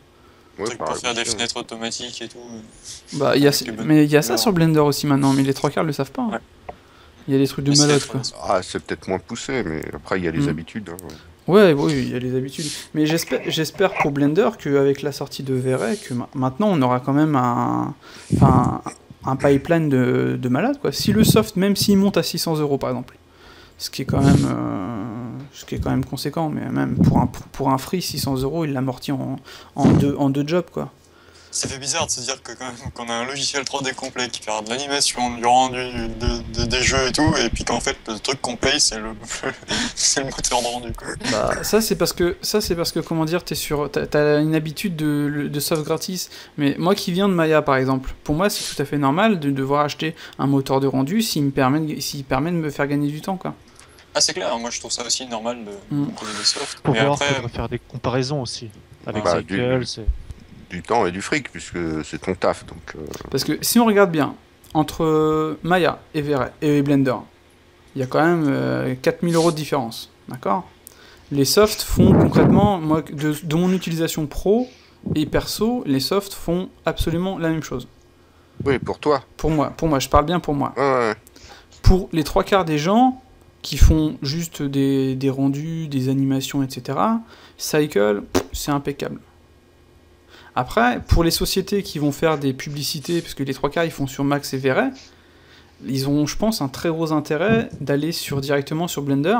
Ouais, Truc pour faire des fenêtres automatiques et tout. Bah, mais il y a ça sur Blender aussi maintenant, mais les trois quarts le savent pas. Hein. Il y a des trucs de malade quoi. Ah, c'est peut-être moins poussé, mais après il y a les habitudes. Hein, ouais. Ouais, il y a les habitudes. Mais j'espère pour Blender qu'avec la sortie de Verret, que maintenant on aura quand même un pipeline de malade quoi. Si le soft, même s'il monte à 600 € par exemple, ce qui est quand même conséquent, mais même pour un free 600 €, il l'amortit en deux jobs quoi. Ça fait bizarre de se dire que quand même qu'on a un logiciel 3D complet qui fait de l'animation, du rendu, des jeux et tout, et puis qu'en fait le truc qu'on paye c'est le moteur de rendu quoi. Bah, ça c'est parce que comment dire, t'as une habitude de soft gratis. Mais moi qui viens de Maya par exemple, pour moi c'est tout à fait normal de devoir acheter un moteur de rendu s'il permet de me faire gagner du temps quoi. Ah c'est clair, moi je trouve ça aussi normal de payer des softs. Pour mais voir, après, faudra faire des comparaisons aussi avec Bah, Cycle, c'est du temps et du fric, puisque c'est ton taf. Donc, Parce que si on regarde bien, entre Maya et Verret et Blender, il y a quand même 4000 € de différence. D'accord ? Les softs font concrètement, moi, de mon utilisation pro et perso, les softs font absolument la même chose. oui, pour toi. Pour moi, je parle bien pour moi. Ouais. Pour les trois quarts des gens qui font juste des rendus, des animations, etc., Cycle, c'est impeccable. Après, pour les sociétés qui vont faire des publicités, parce que les trois quarts ils font sur Max et Verret, ils ont, je pense, un très gros intérêt d'aller directement sur Blender,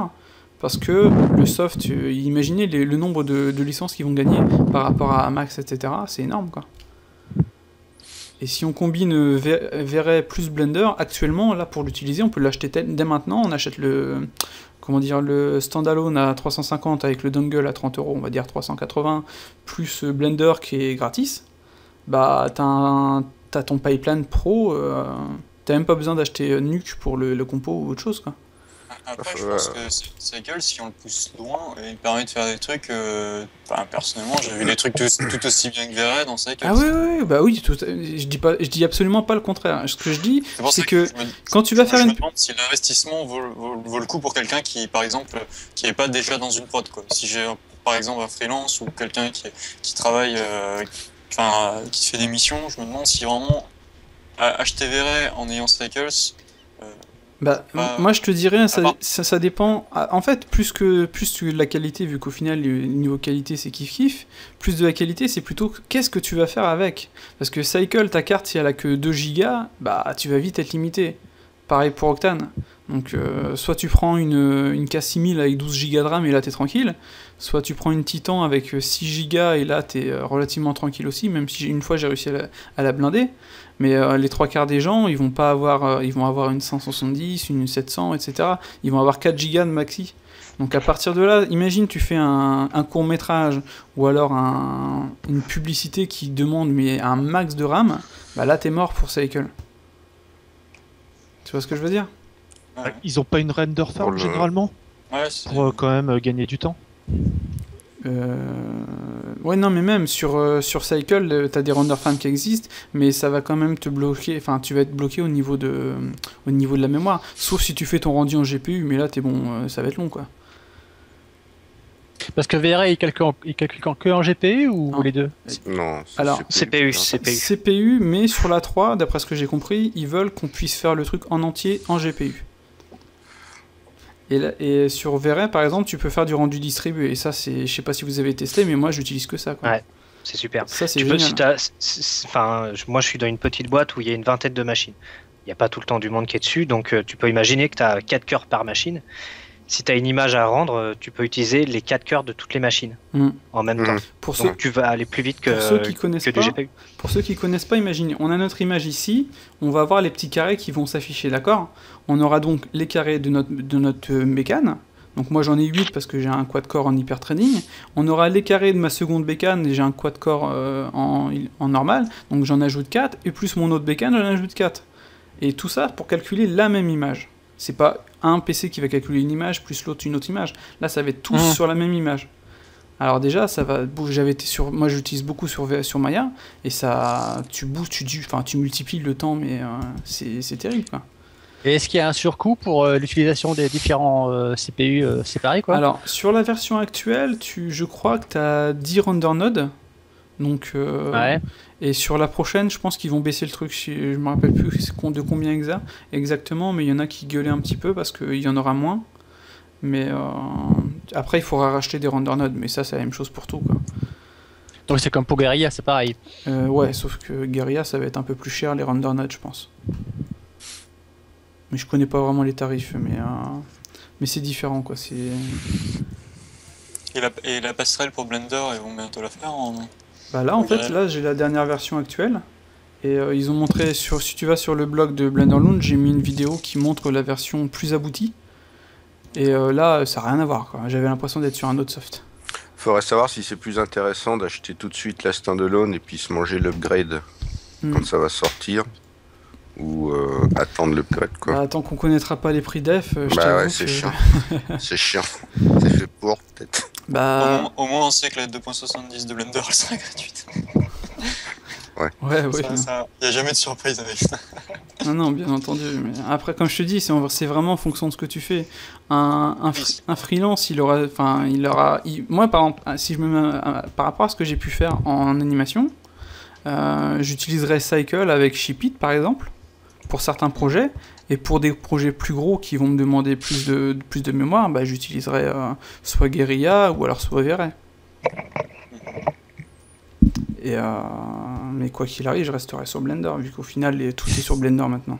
Parce que le soft, imaginez le nombre de licences qu'ils vont gagner par rapport à Max, etc. C'est énorme, quoi. Et si on combine V-Ray plus Blender, actuellement, là, pour l'utiliser, on peut l'acheter dès maintenant. On achète le standalone à 350 avec le dongle à 30 euros, on va dire 380, plus Blender qui est gratis. Bah, t'as ton pipeline pro, t'as même pas besoin d'acheter Nuke pour le compo ou autre chose, quoi. Après, je pense que Cycle, si on le pousse loin, il permet de faire des trucs. Personnellement, j'ai vu des trucs tout aussi bien que V-Ray dans Cycle. Ah oui, bah oui, je dis absolument pas le contraire. Ce que je dis, c'est que quand tu vas faire Je me demande si l'investissement vaut le coup pour quelqu'un qui, par exemple, qui est pas déjà dans une prod, quoi. Si j'ai, par exemple, un freelance ou quelqu'un qui travaille, qui fait des missions, je me demande si vraiment acheter V-Ray en ayant Cycles. Moi je te dirais, ça dépend. En fait, plus que la qualité, vu qu'au final, le niveau qualité c'est kiff-kiff, plus de la qualité c'est plutôt qu'est-ce que tu vas faire avec. Parce que Cycle, ta carte, si elle a que 2 Go, bah tu vas vite être limité. Pareil pour Octane. Donc, soit tu prends une K6000 avec 12 Go de RAM et là t'es tranquille, soit tu prends une Titan avec 6 Go et là t'es relativement tranquille aussi, même si une fois j'ai réussi à la blinder. Mais les 3 quarts des gens, ils vont avoir une 170, une 700, etc. Ils vont avoir 4 Go de maxi. Donc à partir de là, imagine tu fais un court métrage ou alors une publicité qui demande mais un max de RAM, bah là t'es mort pour Cycle. Tu vois ce que je veux dire ? Ouais. Ils ont pas une render farm généralement pour quand même gagner du temps. Ouais, non, mais même sur Cycle, t'as des render farms qui existent, mais ça va quand même te bloquer. Enfin, tu vas être bloqué au niveau de la mémoire. Sauf si tu fais ton rendu en GPU, mais là, t'es bon, ça va être long, quoi. Parce que VRA, il calcule que en GPU ou Non. les deux ? Non, Alors, CPU. CPU, mais sur la 3, d'après ce que j'ai compris, ils veulent qu'on puisse faire le truc en entier en GPU. Et sur VRA, par exemple, tu peux faire du rendu distribué. Et ça, je sais pas si vous avez testé, mais moi, j'utilise que ça, quoi. Ouais, c'est super. Ça, c'est génial. Moi, je suis dans une petite boîte où il y a une vingtaine de machines. Il n'y a pas tout le temps du monde qui est dessus, donc tu peux imaginer que tu as 4 cœurs par machine. Si tu as une image à rendre, tu peux utiliser les 4 cœurs de toutes les machines en même temps. Donc tu vas aller plus vite que du GPU. Pour ceux qui connaissent pas, imaginez, on a notre image ici, on va avoir les petits carrés qui vont s'afficher, d'accord ? On aura donc les carrés de notre bécane. Donc moi j'en ai 8 parce que j'ai un quad-core en hyper-threading. On aura les carrés de ma seconde bécane et j'ai un quad-core en normal. Donc j'en ajoute 4 et plus mon autre bécane, j'en ajoute 4. Et tout ça pour calculer la même image. C'est pas un PC qui va calculer une image plus l'autre une autre image. Là, ça va être tous sur la même image. Alors déjà, ça va. Moi, j'utilise beaucoup sur Maya et ça, tu multiplies le temps, mais c'est terrible, quoi. Et est-ce qu'il y a un surcoût pour l'utilisation des différents CPU séparés, quoi ? Alors, sur la version actuelle, je crois que tu as 10 render nodes. Donc, ouais. Et sur la prochaine, je pense qu'ils vont baisser le truc. Je me rappelle plus de combien exactement, mais il y en a qui gueulaient un petit peu parce qu'il y en aura moins. Mais après, il faudra racheter des render nodes, mais ça, c'est la même chose pour tout, quoi. Donc c'est comme pour Guerilla, c'est pareil. Ouais, sauf que Guerilla, ça va être un peu plus cher les render nodes, je pense. Mais je connais pas vraiment les tarifs, mais c'est différent, quoi. Et la passerelle pour Blender, ils vont bientôt la faire Bah là, en fait, là, j'ai la dernière version actuelle. Et ils ont montré, si tu vas sur le blog de Blender Lounge, j'ai mis une vidéo qui montre la version plus aboutie. Et là, ça n'a rien à voir, quoi. J'avais l'impression d'être sur un autre soft. Faudrait savoir si c'est plus intéressant d'acheter tout de suite la standalone et puis se manger l'upgrade quand ça va sortir. Ou attendre l'upgrade, quoi. Bah, tant qu'on connaîtra pas les prix def, c'est chiant. C'est chiant. C'est fait pour, peut-être. Bah... Au moins, on sait que la 2.70 de Blender, elle sera gratuite. Ouais. Il n'y a jamais de surprise avec ça. Non, bien entendu. Mais après, comme je te dis, c'est vraiment en fonction de ce que tu fais. Un freelance, moi, par exemple, si je me mets par rapport à ce que j'ai pu faire en animation, j'utiliserais Cycle avec Shipit, par exemple, pour certains projets. Et pour des projets plus gros qui vont me demander plus de mémoire, bah, j'utiliserai soit Guerilla ou alors soit V-Ray. Mais quoi qu'il arrive, je resterai sur Blender, vu qu'au final, tout est sur Blender maintenant.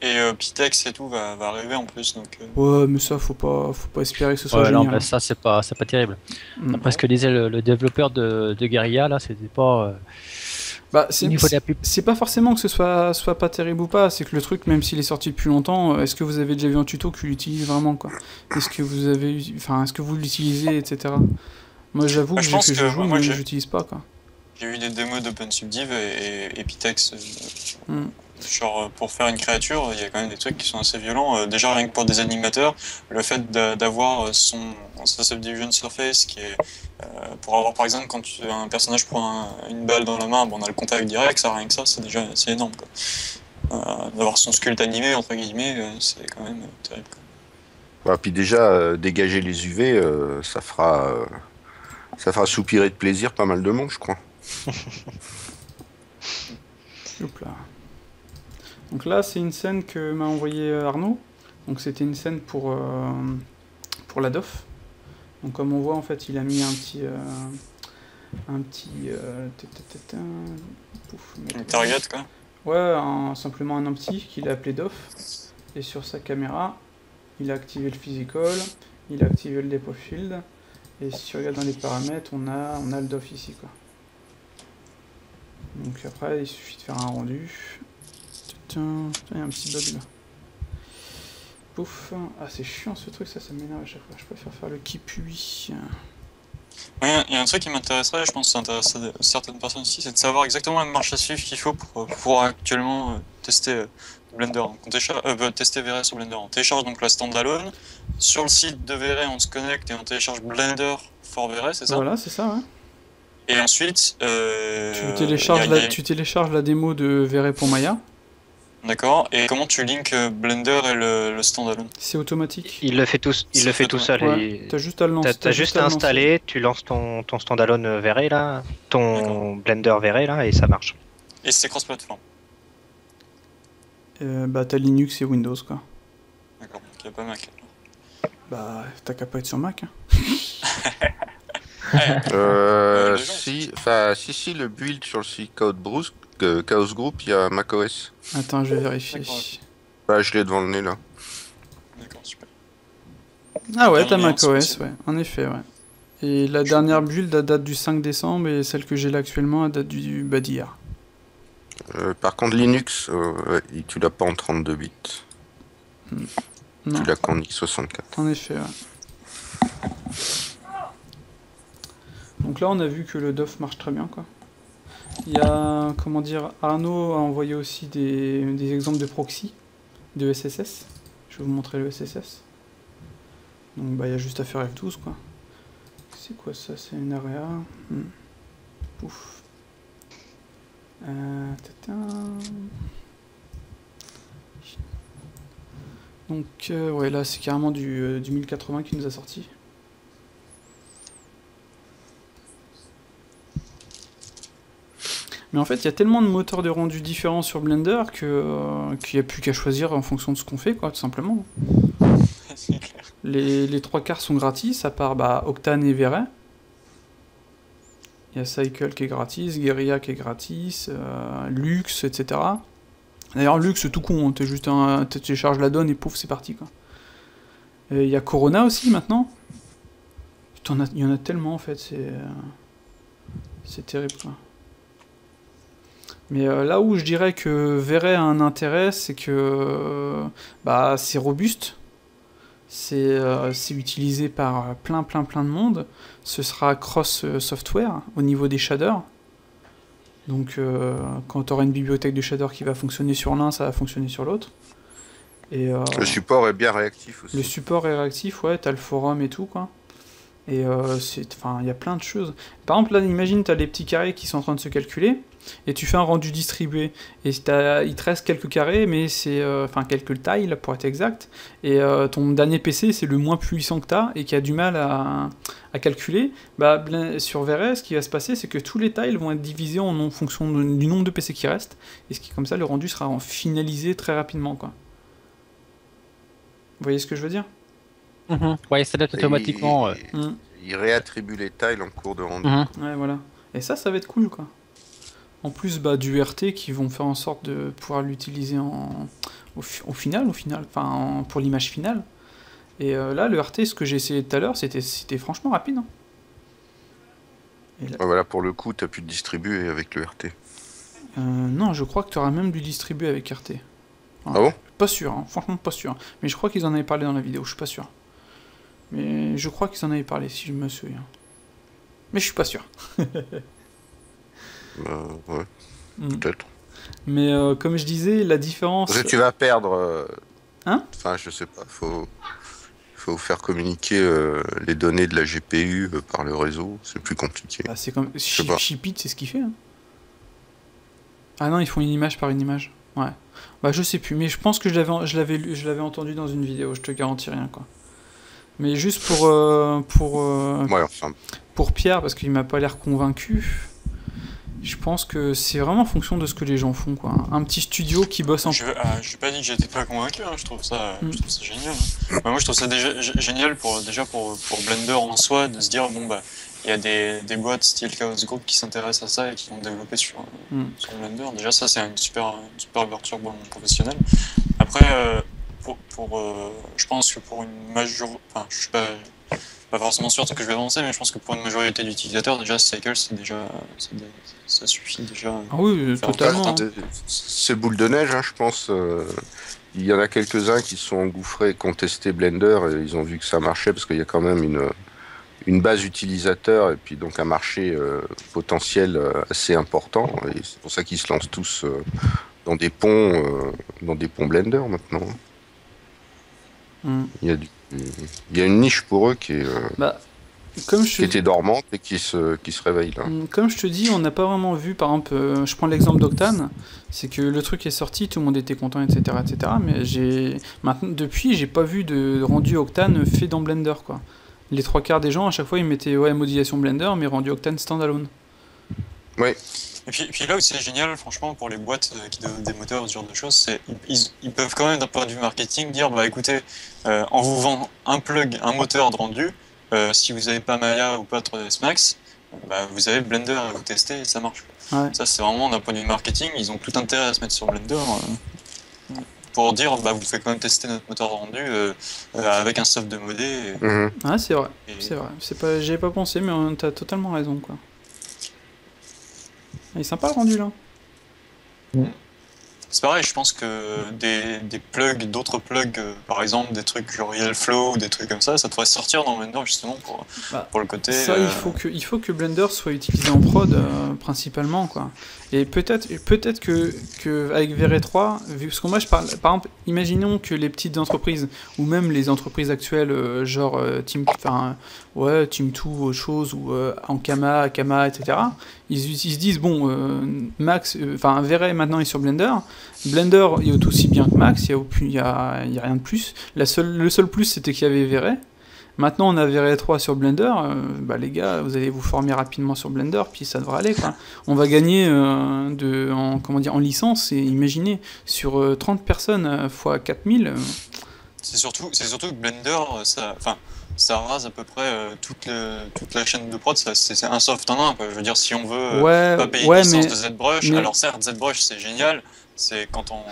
Et Pitex et tout va arriver en plus, donc... Ouais, mais ça, faut pas espérer que ce soit Ouais, non, génial. bah, ça c'est pas terrible. Mm. Après ce que disait le développeur de Guerrilla, là, c'était pas Bah, au niveau de la pub. c'est pas forcément que ce soit pas terrible ou pas, c'est que le truc, même s'il est sorti depuis longtemps, est-ce que vous avez déjà vu un tuto qui l'utilise vraiment, quoi? Est-ce que vous l'utilisez, etc. Moi, j'avoue Bah, que je pense je que joue, moi, mais j'ai- j'utilise pas, quoi. J'ai eu des démos d'OpenSubdiv et Pitex. Mm. Genre, pour faire une créature, il y a quand même des trucs qui sont assez violents. Déjà, rien que pour des animateurs, le fait d'avoir sa subdivision surface, qui est. Pour avoir, par exemple, quand un personnage prend une balle dans la main, bon, on a le contact direct, ça, rien que ça, c'est énorme, quoi. D'avoir son sculpte animé, entre guillemets, c'est quand même terrible, quoi. Ouais, puis déjà, dégager les UV, ça fera soupirer de plaisir pas mal de monde, je crois. Hop là. Donc là, c'est une scène que m'a envoyé Arnaud. Donc c'était une scène pour la DOF. Donc comme on voit, en fait, il a mis un petit pouf, Une target, quoi. ouais, simplement un empty qu'il a appelé DOF. Et sur sa caméra, il a activé le physical, il a activé le depth field. Et si tu regardes dans les paramètres, on a le DOF ici, quoi. Donc après, il suffit de faire un rendu. Tiens, il y a un petit bug là. Pouf. Ah, c'est chiant ce truc, ça m'énerve à chaque fois. Je préfère faire le qui puis. Ouais, il y a un truc qui m'intéresserait, je pense que ça intéresserait certaines personnes aussi, c'est de savoir exactement la marche à suivre qu'il faut pour pouvoir actuellement tester Blender. Donc tester VRay sur Blender. On télécharge donc la standalone. Sur le site de VRay, on se connecte et on télécharge Blender for VRay, c'est ça? Voilà, c'est ça, ouais. Et ensuite, tu télécharges la démo de VRay pour Maya. D'accord. Et comment tu links Blender et le standalone? C'est automatique. Il le fait tout seul. Ouais, et- t'as juste à le lancer. T'as juste à installer, tu lances ton standalone VRay là, ton Blender VRay là, et ça marche. Et c'est cross-platform. Bah, t'as Linux et Windows, quoi. D'accord, donc il n'y a pas Mac. Bah, t'as qu'à pas être sur Mac. Hein. Les gens, Si, le build sur le site Chaos Group, il y a macOS. Attends, je vais vérifier. D'accord. Bah, je l'ai devant le nez là. D'accord, super. Ah ouais, t'as Dernière macOS, inscription. ouais, en effet, ouais. Et la dernière build date du 5 décembre et celle que j'ai là actuellement elle date d'hier. Par contre, Linux, ouais, tu l'as pas en 32 bits. Non, Tu l'as qu'en x64. en effet, ouais. Donc là, on a vu que le DOF marche très bien, quoi. Il y a, comment dire, Arnaud a envoyé aussi des exemples de proxy, de SSS. Je vais vous montrer le SSS. Donc bah, il y a juste à faire F12, quoi. C'est quoi ça? C'est une area. Pouf. Donc ouais, là c'est carrément du 1080 qui nous a sorti. Mais en fait, il y a tellement de moteurs de rendu différents sur Blender qu'il n'y a plus qu'à choisir en fonction de ce qu'on fait, quoi, tout simplement. C'est clair. Les trois quarts sont gratis, à part Octane et VRay. Il y a Cycle qui est gratis, Guerrilla qui est gratis, Lux, etc. D'ailleurs, Lux, c'est tout con, tu télécharges la donne et pouf, c'est parti, quoi. Il y a Corona aussi, maintenant. Il y en a tellement, en fait, c'est terrible, quoi. Mais là où je dirais que VRay a un intérêt, c'est que c'est robuste, c'est utilisé par plein de monde, ce sera cross-software au niveau des shaders. Donc quand tu auras une bibliothèque de shaders qui va fonctionner sur l'un, ça va fonctionner sur l'autre. Et Le support est bien réactif aussi. le support est réactif, ouais, t'as le forum et tout, quoi. Et il y a plein de choses. Par exemple, là, imagine, t'as les petits carrés qui sont en train de se calculer, et tu fais un rendu distribué, et il te reste quelques carrés, mais c'est... quelques tiles, pour être exact, et ton dernier PC, c'est le moins puissant que t'as, et qui a du mal à calculer. Sur VRay, ce qui va se passer, c'est que tous les tiles vont être divisés en fonction du nombre de PC qui restent, et comme ça, le rendu sera finalisé très rapidement, quoi. Vous voyez ce que je veux dire? Ouais, ça s'adapte automatiquement. Il réattribue les tiles en cours de rendu. Ouais, voilà. Et ça va être cool, quoi. En plus, du RT qui vont faire en sorte de pouvoir l'utiliser au final, enfin pour l'image finale. Et là, le RT, ce que j'ai essayé tout à l'heure, c'était franchement rapide. Hein. Et là... Voilà, pour le coup, tu as pu te distribuer avec le RT. Non, je crois que tu auras même dû distribuer avec RT. Ah bon? Pas sûr, hein, franchement pas sûr. Mais je crois qu'ils en avaient parlé dans la vidéo, je suis pas sûr. Mais je crois qu'ils en avaient parlé, si je me souviens. Mais je suis pas sûr. Ouais, peut-être. Mais comme je disais, la différence... Parce que tu vas perdre... Hein? Enfin, je sais pas, faut faire communiquer les données de la GPU par le réseau, c'est plus compliqué. Bah, c'est comme... sais pas. Shipit, c'est ce qu'il fait. Hein. Ah non, ils font une image par une image. Ouais. Bah je sais plus, mais je pense que je l'avais entendu dans une vidéo, je te garantis rien, quoi. Mais juste Ouais, enfin... pour Pierre, parce qu'il m'a pas l'air convaincu, je pense que c'est vraiment en fonction de ce que les gens font, quoi. Un petit studio qui bosse en... Je n'ai pas dit que j'étais pas convaincu, hein. Je trouve ça génial. Hein. Bah, moi, je trouve ça déjà génial pour Blender en soi, de se dire, bon, bah, il y a des boîtes style Chaos Group qui s'intéressent à ça et qui vont développer sur Blender. Déjà, ça, c'est une super ouverture pour le monde professionnel. Après, je pense que pour une majorité... Enfin, je suis pas forcément sûr de ce que je vais avancer, mais je pense que pour une majorité d'utilisateurs, déjà, Cycle, ça suffit déjà. Ah oui, totalement. C'est boule de neige, hein, je pense. Il y en a quelques-uns qui se sont engouffrés, qui ont testé Blender, et ils ont vu que ça marchait, parce qu'il y a quand même une base utilisateur, et puis donc un marché potentiel assez important, et c'est pour ça qu'ils se lancent tous dans des ponts Blender, maintenant. Il y a une niche pour eux qui est... qui était dormante et qui se réveille là. Comme je te dis, on n'a pas vraiment vu, par exemple, je prends l'exemple d'Octane, c'est que le truc est sorti, tout le monde était content, etc. mais depuis, j'ai pas vu de rendu Octane fait dans Blender, quoi. Les 3/4 des gens, à chaque fois, ils mettaient modélisation Blender, mais rendu Octane standalone. Oui. Et puis là où c'est génial, franchement, pour les boîtes qui donnent des moteurs, ce genre de choses, c'est ils peuvent quand même, d'un point de vue marketing, dire, bah écoutez, on vous vend un plug, un moteur de rendu, si vous n'avez pas Maya ou pas 3ds Max, bah, vous avez Blender à vous tester et ça marche. Ouais. Ça, c'est vraiment d'un point de vue marketing, ils ont tout intérêt à se mettre sur Blender pour dire, bah vous faites quand même tester notre moteur de rendu avec un soft de modé. Ah, c'est vrai, c'est vrai. J'y avais pas pensé, mais t'as totalement raison, quoi. Il est sympa le rendu là. C'est pareil, je pense que des plugs, d'autres plugs, par exemple des trucs genre Yellowflow ou des trucs comme ça devrait sortir dans Blender justement pour le côté... Ça, il faut que Blender soit utilisé en prod principalement, quoi. Et peut-être que avec VR 3, parce que moi je parle, par exemple, imaginons que les petites entreprises ou même les entreprises actuelles, genre Team2, autre chose, ou Ankama, Akama, etc. Ils se disent bon, VR maintenant est sur Blender. Blender est aussi bien que Max, il y a rien de plus. Le seul plus c'était qu'il y avait VR. Maintenant on a VR 3 sur Blender, les gars, vous allez vous former rapidement sur Blender, puis ça devrait aller, quoi. On va gagner en licence, et imaginez, sur 30 personnes x 4000... C'est surtout que Blender, ça rase à peu près toute la chaîne de prod, c'est un soft en un, quoi. Je veux dire, si on veut pas payer une licence de ZBrush, alors certes, ZBrush c'est génial, c'est quand on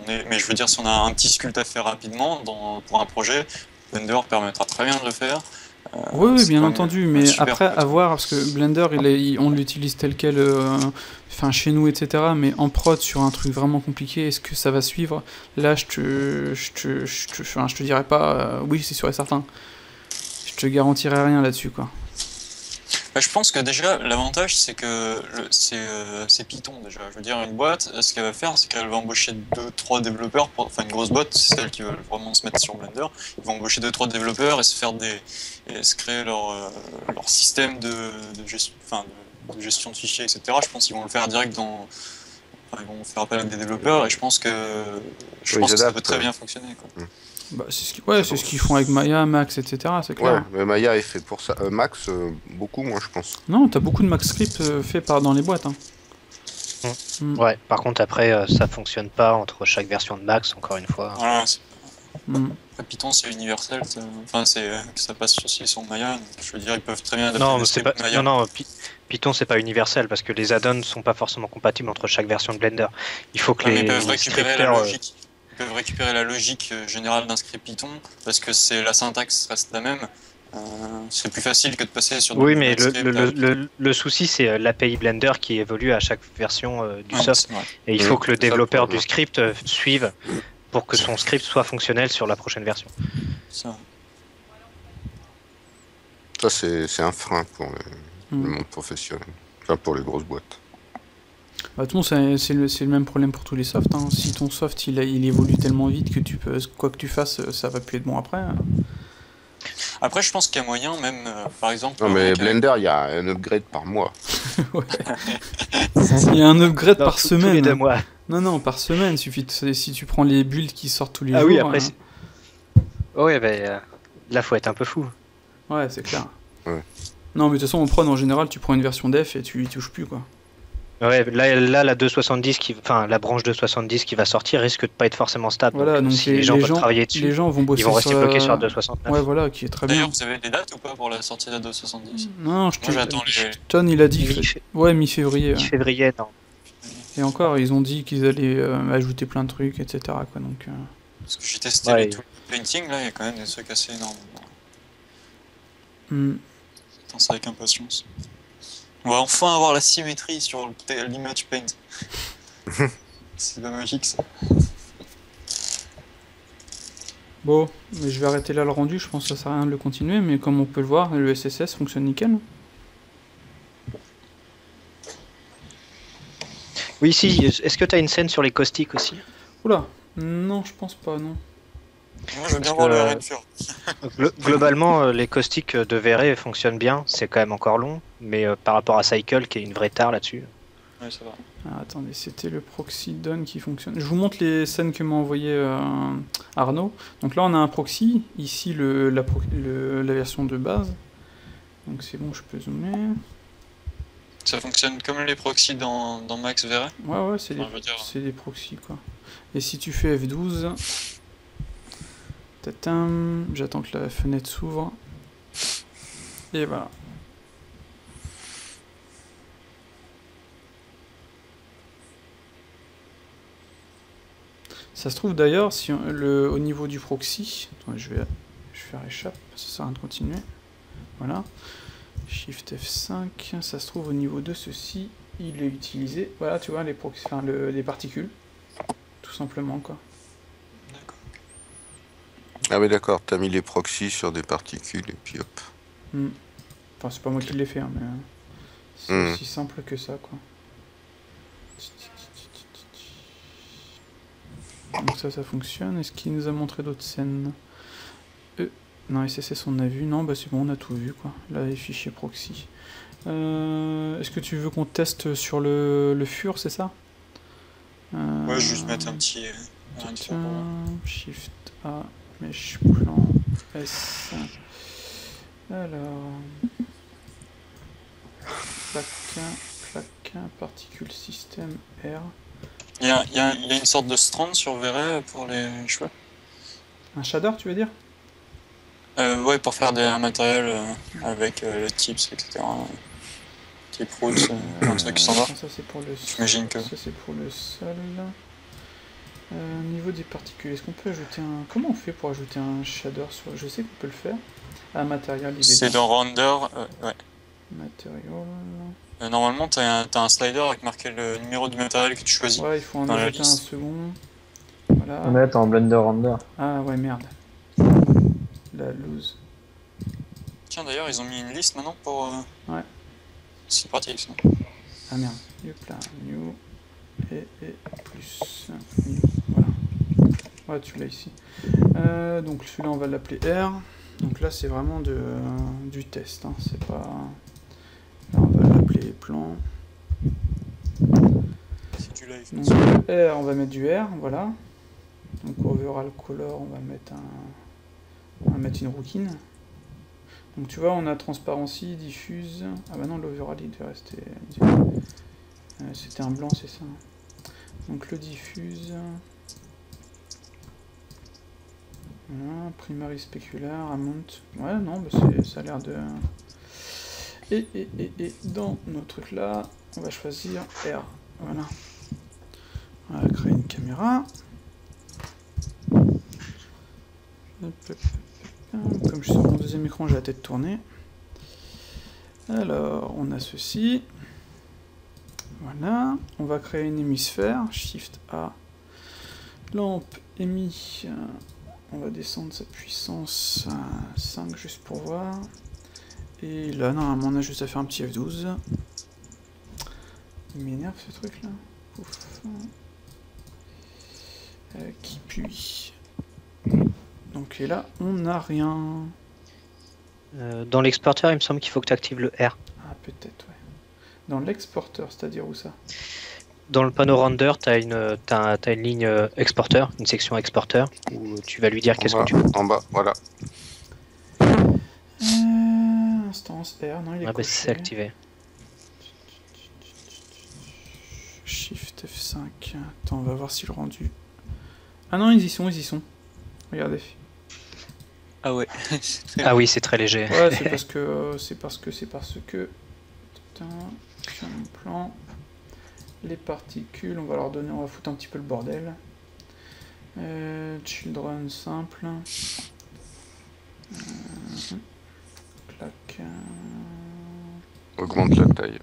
est... Mais je veux dire, si on a un petit sculpt à faire rapidement pour un projet, Blender permettra très bien de le faire. Oui, bien entendu, mais après, à voir, parce que Blender, on l'utilise tel quel chez nous, etc., mais en prod, sur un truc vraiment compliqué, est-ce que ça va suivre? Là, je te dirais pas, oui, c'est sûr et certain. Je te garantirai rien là-dessus, quoi. Je pense que déjà, l'avantage, c'est que c'est Python, déjà. Je veux dire, une boîte, ce qu'elle va faire, c'est qu'elle va embaucher 2-3 développeurs, une grosse boîte, c'est celles qui veulent vraiment se mettre sur Blender. Ils vont embaucher 2-3 développeurs et se créer leur système de gestion de fichiers, etc. Je pense qu'ils vont le faire direct ils vont faire appel à des développeurs, et je pense que ça peut très bien fonctionner, quoi. C'est ce qu'ils font avec Maya, Max, etc. C'est clair. Ouais, mais Maya est fait pour ça. Max, beaucoup moins, je pense. Non, t'as beaucoup de Max script fait dans les boîtes. Hein. Ouais, par contre, après, ça fonctionne pas entre chaque version de Max, encore une fois. Voilà, Python, c'est universel. Ça passe aussi sur Maya. Donc, je veux dire, ils peuvent très bien adapter Maya. Non, Python, c'est pas universel, parce que les add-ons sont pas forcément compatibles entre chaque version de Blender. Il faut que ils peuvent récupérer la logique. peuvent récupérer la logique générale d'un script Python, parce que la syntaxe reste la même. C'est plus facile que de passer sur Oui, du mais script. le souci, c'est l'API Blender qui évolue à chaque version du Ouais, soft. c'est vrai. Et il faut que le c'est ça le développeur problème. du script suive pour que son script soit fonctionnel sur la prochaine version. Ça. Ça, c'est un frein pour le monde professionnel. Enfin, pour les grosses boîtes. Bah, de toute façon, c'est le même problème pour tous les softs. Hein. Si ton soft il évolue tellement vite que tu peux, quoi que tu fasses, ça va plus être bon après. Après, je pense qu'il y a moyen, même, par exemple... Non, mais avec, Blender, il y a un upgrade par mois. Ouais. Il y a un upgrade Non, par tous semaine. les 2 mois. Non, non, par semaine. Si tu prends les builds qui sortent tous les Ah jours. oui, après, hein. Ouais, là, faut être un peu fou. Ouais, c'est clair. Ouais. Non, mais de toute façon, en prod, en général, tu prends une version def et tu y touches plus, quoi. Ouais, là, la 270 la branche 270 qui va sortir risque de pas être forcément stable. Voilà, donc si les gens veulent travailler dessus, les gens vont bosser ils vont rester sur bloqués sur la 269. Ouais, voilà, qui est très bien. D'ailleurs, vous avez des dates ou pas pour la sortie de la 270? Non, Moi, j'attends les... Ton, il a dit Mi- ouais, mi-février. Ouais. Mi-février, non. Et encore, ils ont dit qu'ils allaient ajouter plein de trucs, etc. Quoi, donc, Parce que j'ai testé Ouais. tout le painting, là, il y a quand même des trucs assez énormes. hmm. J'attends ça avec impatience. On va enfin avoir la symétrie sur l'image paint. C'est pas magique, ça. Bon, mais je vais arrêter là le rendu, je pense que ça sert à rien de le continuer, mais comme on peut le voir, le SSS fonctionne nickel. Oui, si. Est-ce que tu as une scène sur les caustiques aussi? Oula, non, je pense pas, non. Moi, je veux bien Parce voir que- le Renfure. Globalement, les caustiques de V-Ray fonctionnent bien. C'est quand même encore long, mais par rapport à Cycle, qui est une vraie tare là-dessus. Ouais, ça va. Ah, attendez, c'était le proxy done qui fonctionne. Je vous montre les scènes que m'a envoyé Arnaud. Donc là, on a un proxy, ici la version de base. Donc c'est bon, je peux zoomer. Ça fonctionne comme les proxys dans Max Verret. Ouais, c'est Enfin, je veux dire, c'est des proxys, quoi. Et si tu fais F12, tatam, j'attends que la fenêtre s'ouvre. Et voilà. Ça se trouve d'ailleurs, si au niveau du proxy, attendez, je vais faire échappe, ça sert à rien de continuer. Voilà. Shift F5, ça se trouve au niveau de ceci, il est utilisé. Voilà, tu vois, les proxys, enfin, les particules. Tout simplement, quoi. d'accord. Ah oui, d'accord, t'as mis les proxys sur des particules et puis hop. Enfin, c'est pas moi qui l'ai fait, hein, mais c'est aussi simple que ça, quoi. Donc ça fonctionne. Est-ce qu'il nous a montré d'autres scènes? Non, SSS on a vu. Non, bah c'est bon, on a tout vu, quoi. Là, les fichiers proxy. Est-ce que tu veux qu'on teste sur le FUR, c'est ça? Ouais, juste mettre un petit... Renfure pour voir. Shift A, Mesh Plan, S. Alors... Plaque, particule système R. Il y a une sorte de strand sur Verret pour les cheveux. Un shader, tu veux dire? Ouais, pour faire un matériel avec le tips, etc. Type roots, un truc standard. Ça c'est pour le sol. J'imagine que... Ça c'est pour le sol. Niveau des particules, est-ce qu'on peut ajouter un... Comment on fait pour ajouter un shader sur... Je sais qu'on peut le faire. Ah, matériel, il est C'est dans Render, ouais. Matériel... Normalement, t'as un slider avec marqué le numéro du matériel que tu choisis. Ouais, il faut en dans la ajouter un liste. second. Voilà. On va être en Blender Render. Ah ouais, merde. La loose. Tiens, d'ailleurs, ils ont mis une liste maintenant pour... Ouais. C'est pratique, ça. Ah merde. Hop là, new. Et plus. New. Voilà. Ouais, tu l'as ici. Donc celui-là, on va l'appeler R. Donc là, c'est vraiment du test. Hein. C'est pas... Là, on va l'appeler plan. C'est du live. Donc R, on va mettre du R, voilà. Donc overall color, on va mettre une routine. Donc tu vois, on a transparency, diffuse. Ah bah non, l'overall il devait rester. C'était un blanc, c'est ça. Donc le diffuse. Voilà, primary specular, amount. Ouais, non, bah ça a l'air de. Et dans notre truc là, on va choisir R. Voilà. On va créer une caméra. Hop, hop, hop. Comme je suis sur mon deuxième écran, j'ai la tête tournée. Alors, on a ceci. Voilà. On va créer une hémisphère. Shift A. Lampe émis. On va descendre sa puissance à 5 juste pour voir. Et là, normalement, on a juste à faire un petit F12. Il m'énerve ce truc là. Ouf. Qui puis. Donc, et là, on n'a rien. Dans l'exporteur, il me semble qu'il faut que tu actives le R. Ah, peut-être, ouais. Dans l'exporteur, c'est-à-dire où ça? Dans le panneau render, tu as une ligne exporteur, une section exporteur, où tu vas lui dire qu'est-ce que tu veux. En bas, voilà. Instance R, non, il est Ah bah coché. c'est activé. Shift F5. Attends, on va voir si le rendu. Ah non, ils y sont, ils y sont. Regardez. Ah ouais. Ah oui, c'est très léger. Ouais, c'est parce que. Putain, sur mon plan. Les particules, on va leur donner, on va foutre un petit peu le bordel. Children simple. Clac. Augmente la taille.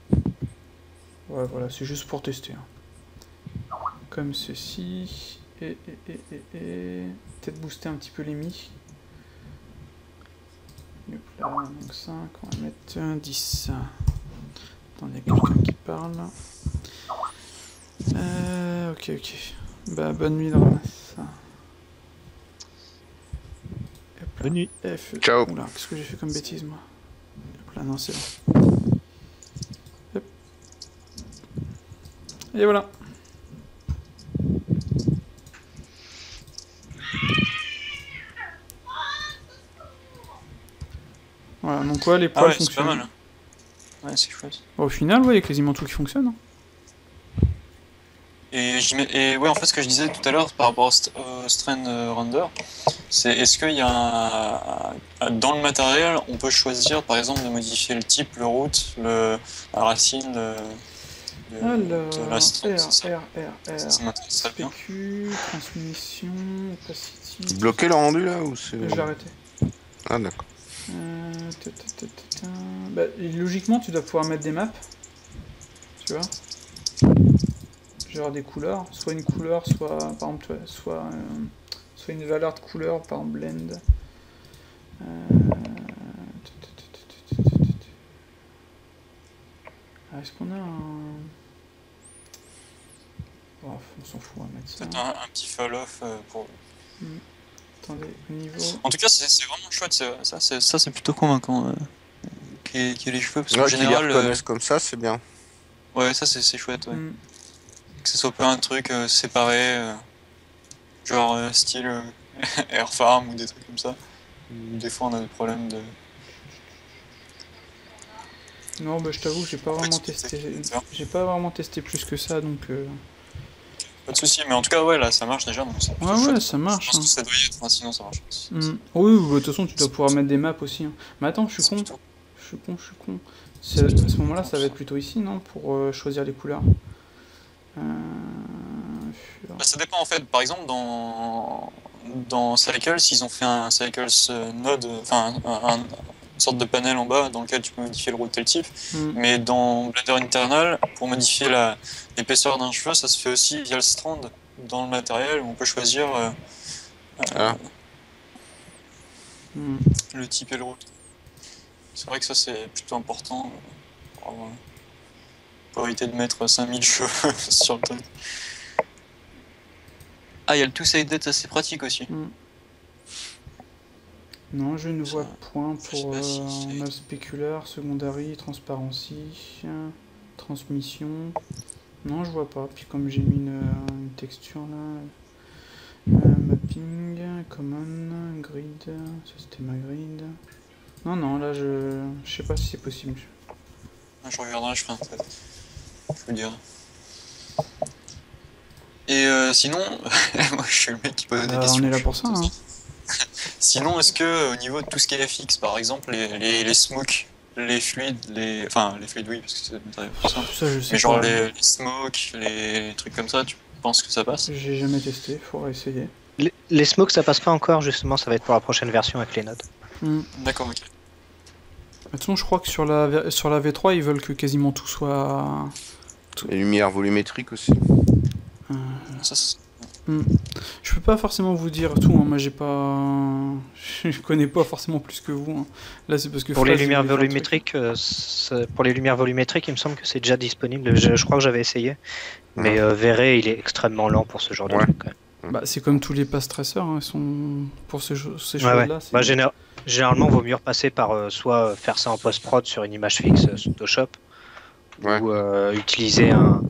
Ouais, voilà, c'est juste pour tester. Hein. Comme ceci. Et. Peut-être booster un petit peu les mi. Hop là, donc 5, on va mettre 10. Attends, il y a quelqu'un qui parle. Ok. Bah, bonne nuit, Dramas. Bonne nuit. F. Ciao. Oula, qu'est-ce que j'ai fait comme bêtise, moi? Hop là, non, c'est bon. Hop. Et voilà. Voilà, donc ouais, les poils Ah ouais, c'est pas fonctionnent. mal. Ouais, c'est chouette. Bon, au final, ouais, il y a quasiment tout qui fonctionne. Hein. Et ouais, en fait, ce que je disais tout à l'heure par rapport au Strand Render, c'est est-ce qu'il y a dans le matériel, on peut choisir par exemple de modifier le type, le route, la racine Alors, de la strand, c'est ça R. m'intéresserait bien. PQ, transmission, opacity. Bloquer le rendu là ou c'est. Je l'ai arrêté. Ah d'accord. Bah, logiquement, tu dois pouvoir mettre des maps. Tu vois? Genre des couleurs. Soit une couleur, soit par exemple, ouais, soit une valeur de couleur, par exemple blend. Est-ce qu'on a un. Oh, on s'en fout, on va mettre ça. Peut-être un petit fall-off pour. Attendez, au niveau. En tout cas, c'est vraiment chouette. Ça, c'est plutôt convaincant. Qu'il y ait les cheveux, parce qu'en Là, qu'ils les général. reconnaissent comme ça, c'est bien. Ouais, ça, c'est chouette. Ouais. Hmm. Que ce soit pas un truc séparé, genre style Air Farm ou des trucs comme ça. Où des fois, on a des problèmes de. Non, bah je t'avoue, j'ai pas vraiment testé. J'ai pas vraiment testé plus que ça, donc. Pas de soucis, mais en tout cas, ouais, là, ça marche déjà. Donc c'est plutôt Ouais, chouette. ça marche. Je pense Hein. que ça doit y être, sinon ça marche aussi. Oui, bah, de toute façon, tu dois pouvoir mettre des maps aussi. Hein. Mais attends, je suis con. plutôt- Je suis con. À ce moment-là, ça va être plutôt ici, non? Pour choisir les couleurs. Bah, ça dépend en fait. Par exemple, dans Cycles, ils ont fait un Cycles node, enfin une sorte de panel en bas dans lequel tu peux modifier le route et le type. Mais dans Blender Internal, pour modifier l'épaisseur d'un cheveu, ça se fait aussi via le strand dans le matériel où on peut choisir le type et le route. C'est vrai que ça c'est plutôt important pour éviter de mettre 5000 cheveux sur le truc. Ah, il y a le two-sided, ça c'est pratique aussi. Non, je ne vois point je sais pour pas si c'est- map spéculaire, secondary, transparency, transmission. Non, je vois pas. Puis comme j'ai mis une texture là, mapping, common, grid, ça c'était ma grid. Non, là je sais pas si c'est possible. Je regarderai, je ferai un test. Je vous dirai. Et sinon, moi je suis le mec qui pose des questions. On est là pour ça. Hein. Sinon, est-ce que au niveau de tout ce qui est FX, par exemple, les smokes, les fluides, enfin les fluides oui, parce que c'est matériel pour ça. Ça je sais Mais genre pas. les smokes, les trucs comme ça, tu penses que ça passe? J'ai jamais testé, faudra essayer. Les smokes, ça passe pas encore, justement, ça va être pour la prochaine version avec les nodes. D'accord, ok. De toute façon, je crois que sur la V3, ils veulent que quasiment tout soit... Les lumières volumétriques aussi. Ça, c'est- Je peux pas forcément vous dire tout, hein. Moi j'ai pas... Je connais pas forcément plus que vous, hein. Là c'est parce que... Pour les Flash, lumières il fait un truc. volumétriques, il me semble que c'est déjà disponible. Je crois que j'avais essayé. Mais Verret, il est extrêmement lent pour ce genre de Ouais. truc. Quand même. Bah c'est comme tous les pass tracers, hein. Ils sont... Pour ces Ouais, choses-là, ouais. c'est... Bah, généralement, vaut mieux repasser par soit faire ça en post-prod sur une image fixe Photoshop, Ouais. ou utiliser un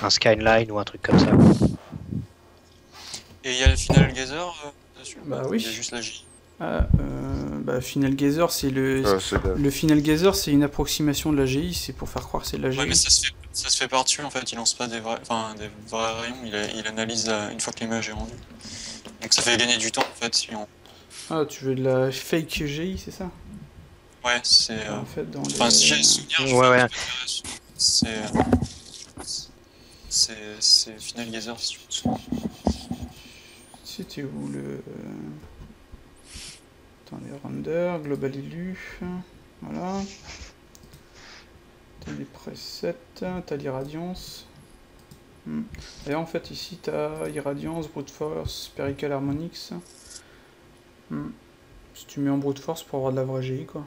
skyline ou un truc comme ça. Et il y a le Final Gazer dessus? Bah Il oui. y a juste la J. Bah Final Gazer, c'est le... C'est de- Le Final Gazer, c'est une approximation de la GI, c'est pour faire croire que c'est de la GI. Ouais, mais ça se fait par-dessus en fait, il lance pas des vrais rayons, il analyse une fois que l'image est rendue. Donc ça fait gagner du temps en fait si on. Ah, tu veux de la fake GI, c'est ça? Ouais, c'est. En fait, dans Enfin, les... si j'ai le souvenir, je Ouais, fais un ouais. petit peu de c'est Final Gazer si tu te souviens. C'était où le... Attends, les renders, Global Illu, voilà. T'as les presets, t'as l'irradiance. D'ailleurs, en fait, ici, t'as irradiance, brute force, spherical harmonics. Si tu mets en brute force pour avoir de la vraie GI, quoi.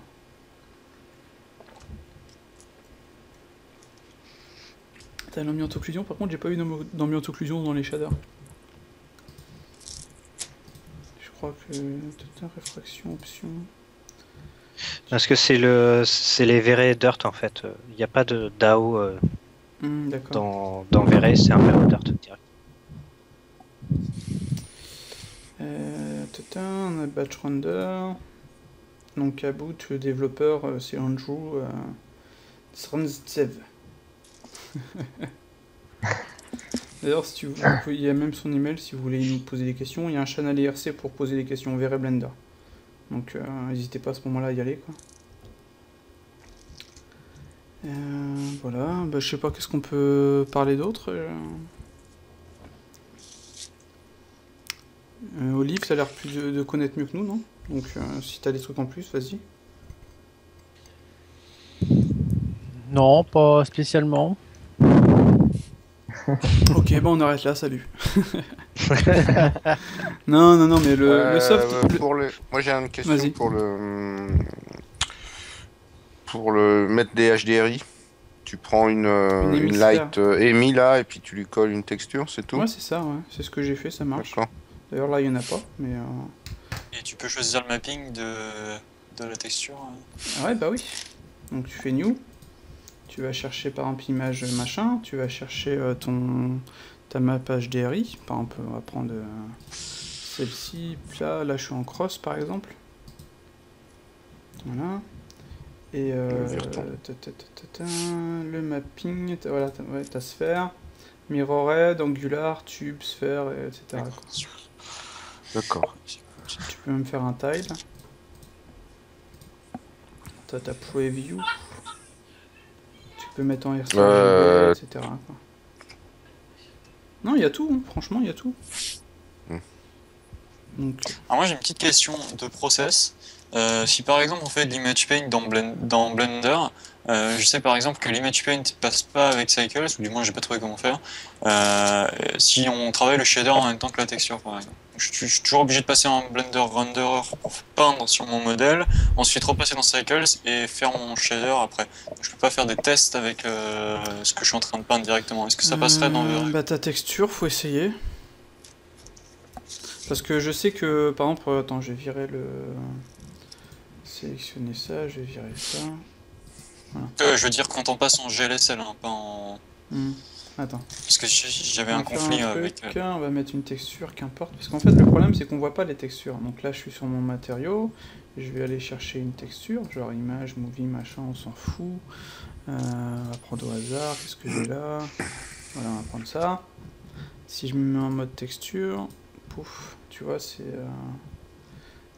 T'as l'ambiance-occlusion, par contre, j'ai pas eu d'ambiance-occlusion dans les shaders. Je crois que... réfraction, option... Parce que c'est les Verret Dirt en fait. Il n'y a pas de DAO D'accord. dans Verret, c'est un Verret Dirt direct. On a batch render. Donc à bout, le développeur, c'est Andrew Srnzev. D'ailleurs, si il y a même son email si vous voulez nous poser des questions. Il y a un channel IRC pour poser des questions Verret Blender. Donc n'hésitez pas à ce moment-là à y aller, quoi. Voilà, bah, je sais pas qu'est-ce qu'on peut parler d'autre. Olive, ça a l'air plus de connaître mieux que nous, non? Donc si t'as des trucs en plus, vas-y. Non, pas spécialement. Ok, bah on arrête là, salut. Non, mais le soft... Moi j'ai une question Vas-y. pour le mettre des HDRI. Tu prends une hémisphère. light EMI là et puis tu lui colles une texture, c'est tout? Ouais, c'est ça, ouais. C'est ce que j'ai fait, ça marche. D'accord. D'ailleurs, là, il y en a pas, mais... Et tu peux choisir le mapping de la texture. Ah ouais, bah oui. Donc tu fais new. Tu vas chercher par exemple image machin. Tu vas chercher ta map HDRI. Par exemple, on va prendre celle-ci. Là, je suis en cross par exemple. Voilà. Et le mapping. Voilà, ta sphère. Mirrored, angular, tube, sphère, etc. quoi. D'accord. Tu peux même faire un tile. T'as ta preview. Tu peux mettre en RCGB, etc. quoi. Non, il y a tout, hein. Franchement, il y a tout. Donc... Alors moi j'ai une petite question de process. Si par exemple on fait de l'image paint dans Blender, je sais par exemple que l'image paint passe pas avec Cycles, ou du moins j'ai pas trouvé comment faire, si on travaille le shader en même temps que la texture par exemple. Je suis toujours obligé de passer en Blender Renderer pour peindre sur mon modèle, ensuite repasser dans Cycles et faire mon shader après. Donc, je peux pas faire des tests avec ce que je suis en train de peindre directement. Est-ce que ça passerait dans le... Bah ta texture, faut essayer. Parce que je sais que, par exemple, attends, je vais virer le... Sélectionner ça, je vais virer ça. Voilà. je veux dire quand on passe en GLSL, hein, pas en... Attends. Parce que j'avais un On va faire conflit un avec... truc, on va mettre une texture, qu'importe. Parce qu'en fait, le problème, c'est qu'on voit pas les textures. Donc là, je suis sur mon matériau. Je vais aller chercher une texture, genre image, movie, machin, on s'en fout. On va prendre au hasard. Qu'est-ce que j'ai là? Voilà, on va prendre ça. Si je me mets en mode texture, pouf, tu vois, c'est...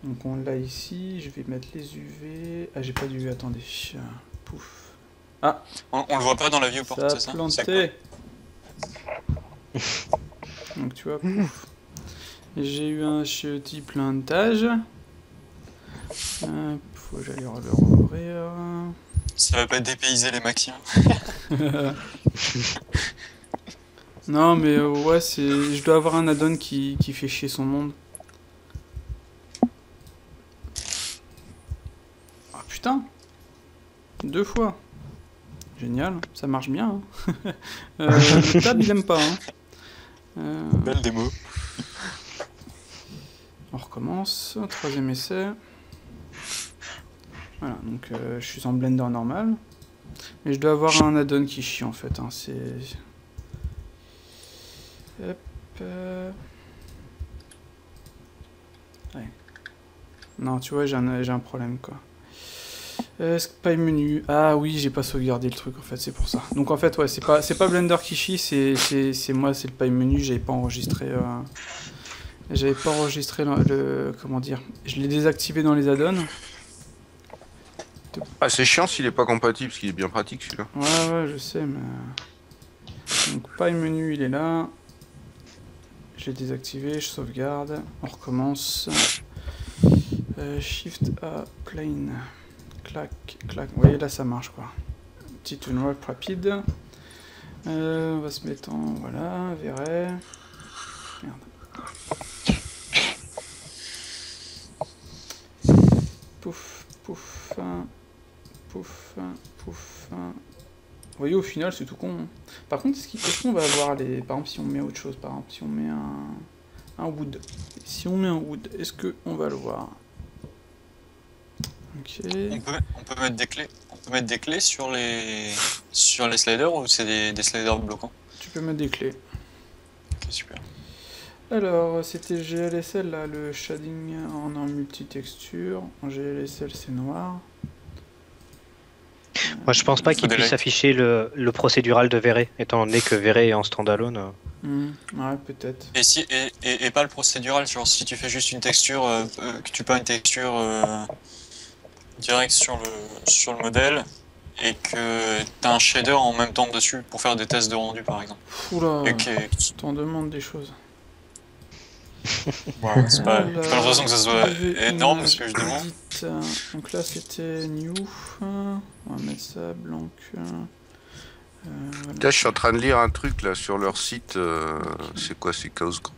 Donc on l'a ici, je vais mettre les UV... Ah, j'ai pas d'UV, attendez. Pouf. Ah, On le voit pas dans la viewport, ça c'est a ça? planté. Donc tu vois, pouf. J'ai eu un petit plantage. Faut que j'aille le rouvrir. Ça va pas dépayser les maximes. Non, mais ouais, je dois avoir un add-on qui fait chier son monde. Ah putain! 2 fois. Génial, ça marche bien. Hein. Le tab, il aime pas. Hein. Belle démo. On recommence. 3e essai. Voilà, donc je suis en Blender normal. Mais je dois avoir un add-on qui chie en fait. Hein. C'est... Hop. Ouais. Non, tu vois, j'ai un problème quoi. Spy menu. Ah oui, j'ai pas sauvegardé le truc en fait, c'est pour ça. Donc en fait, ouais, c'est pas Blender qui chie, c'est moi, c'est le Py menu. J'avais pas enregistré le comment dire. Je l'ai désactivé dans les add-ons. Ah, c'est chiant s'il est pas compatible, parce qu'il est bien pratique celui-là. Ouais, je sais, mais... Donc, Py menu, il est là. Je l'ai désactivé, je sauvegarde. On recommence. Shift A, plane. Clac, clac. Vous voyez, là, ça marche, quoi. Petite unwrap rapide. On va se mettre en... Voilà, Verret. Merde. Pouf, pouf... Pouf, pouf. Vous voyez, au final, c'est tout con. Hein. Par contre, est-ce qu'on va avoir les... Par exemple, si on met autre chose, par exemple, si on met un wood. Si on met un wood, est-ce qu'on va le voir? Ok. On peut mettre des clés. On peut mettre des clés sur les sliders ou c'est des sliders bloquants? Tu peux mettre des clés. Ok, super. Alors, c'était GLSL, là, le shading en multi-texture. En GLSL, c'est noir. Moi, je pense pas qu'il puisse afficher le procédural de Verret, étant donné que Verret est en standalone. Ouais, peut-être. Et pas le procédural, genre si tu fais juste une texture, que tu peins une texture direct sur le modèle et que t'as un shader en même temps dessus pour faire des tests de rendu par exemple. Oula, tu t'en demandes des choses. Ouais, c'est pas l'impression que ça soit énorme ce que je demande. Donc là c'était new. On va mettre ça blanc. Là, je suis en train de lire un truc là sur leur site. C'est quoi, c'est Chaos Group.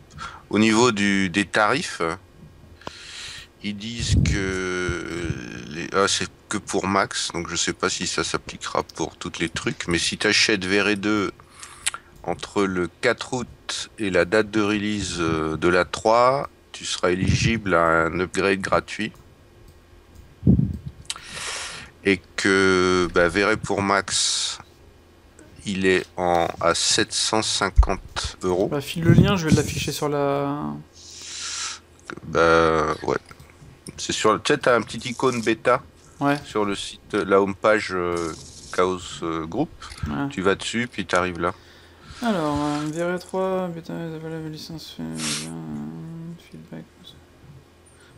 Au niveau des tarifs, ils disent que c'est que pour Max, donc je sais pas si ça s'appliquera pour tous les trucs, mais si tu achètes Verret 2 entre le 4 août et la date de release de la 3, tu seras éligible à un upgrade gratuit. Et que Verret pour Max, il est à 750 €. Bah, file le lien, je vais l'afficher sur la... Ouais. C'est sur... Tu sais, t'as un petit icône bêta sur le site, la homepage Chaos Group. Ouais. Tu vas dessus, puis t'arrives là. Alors, Verret 3, bêta, available licence, feedback.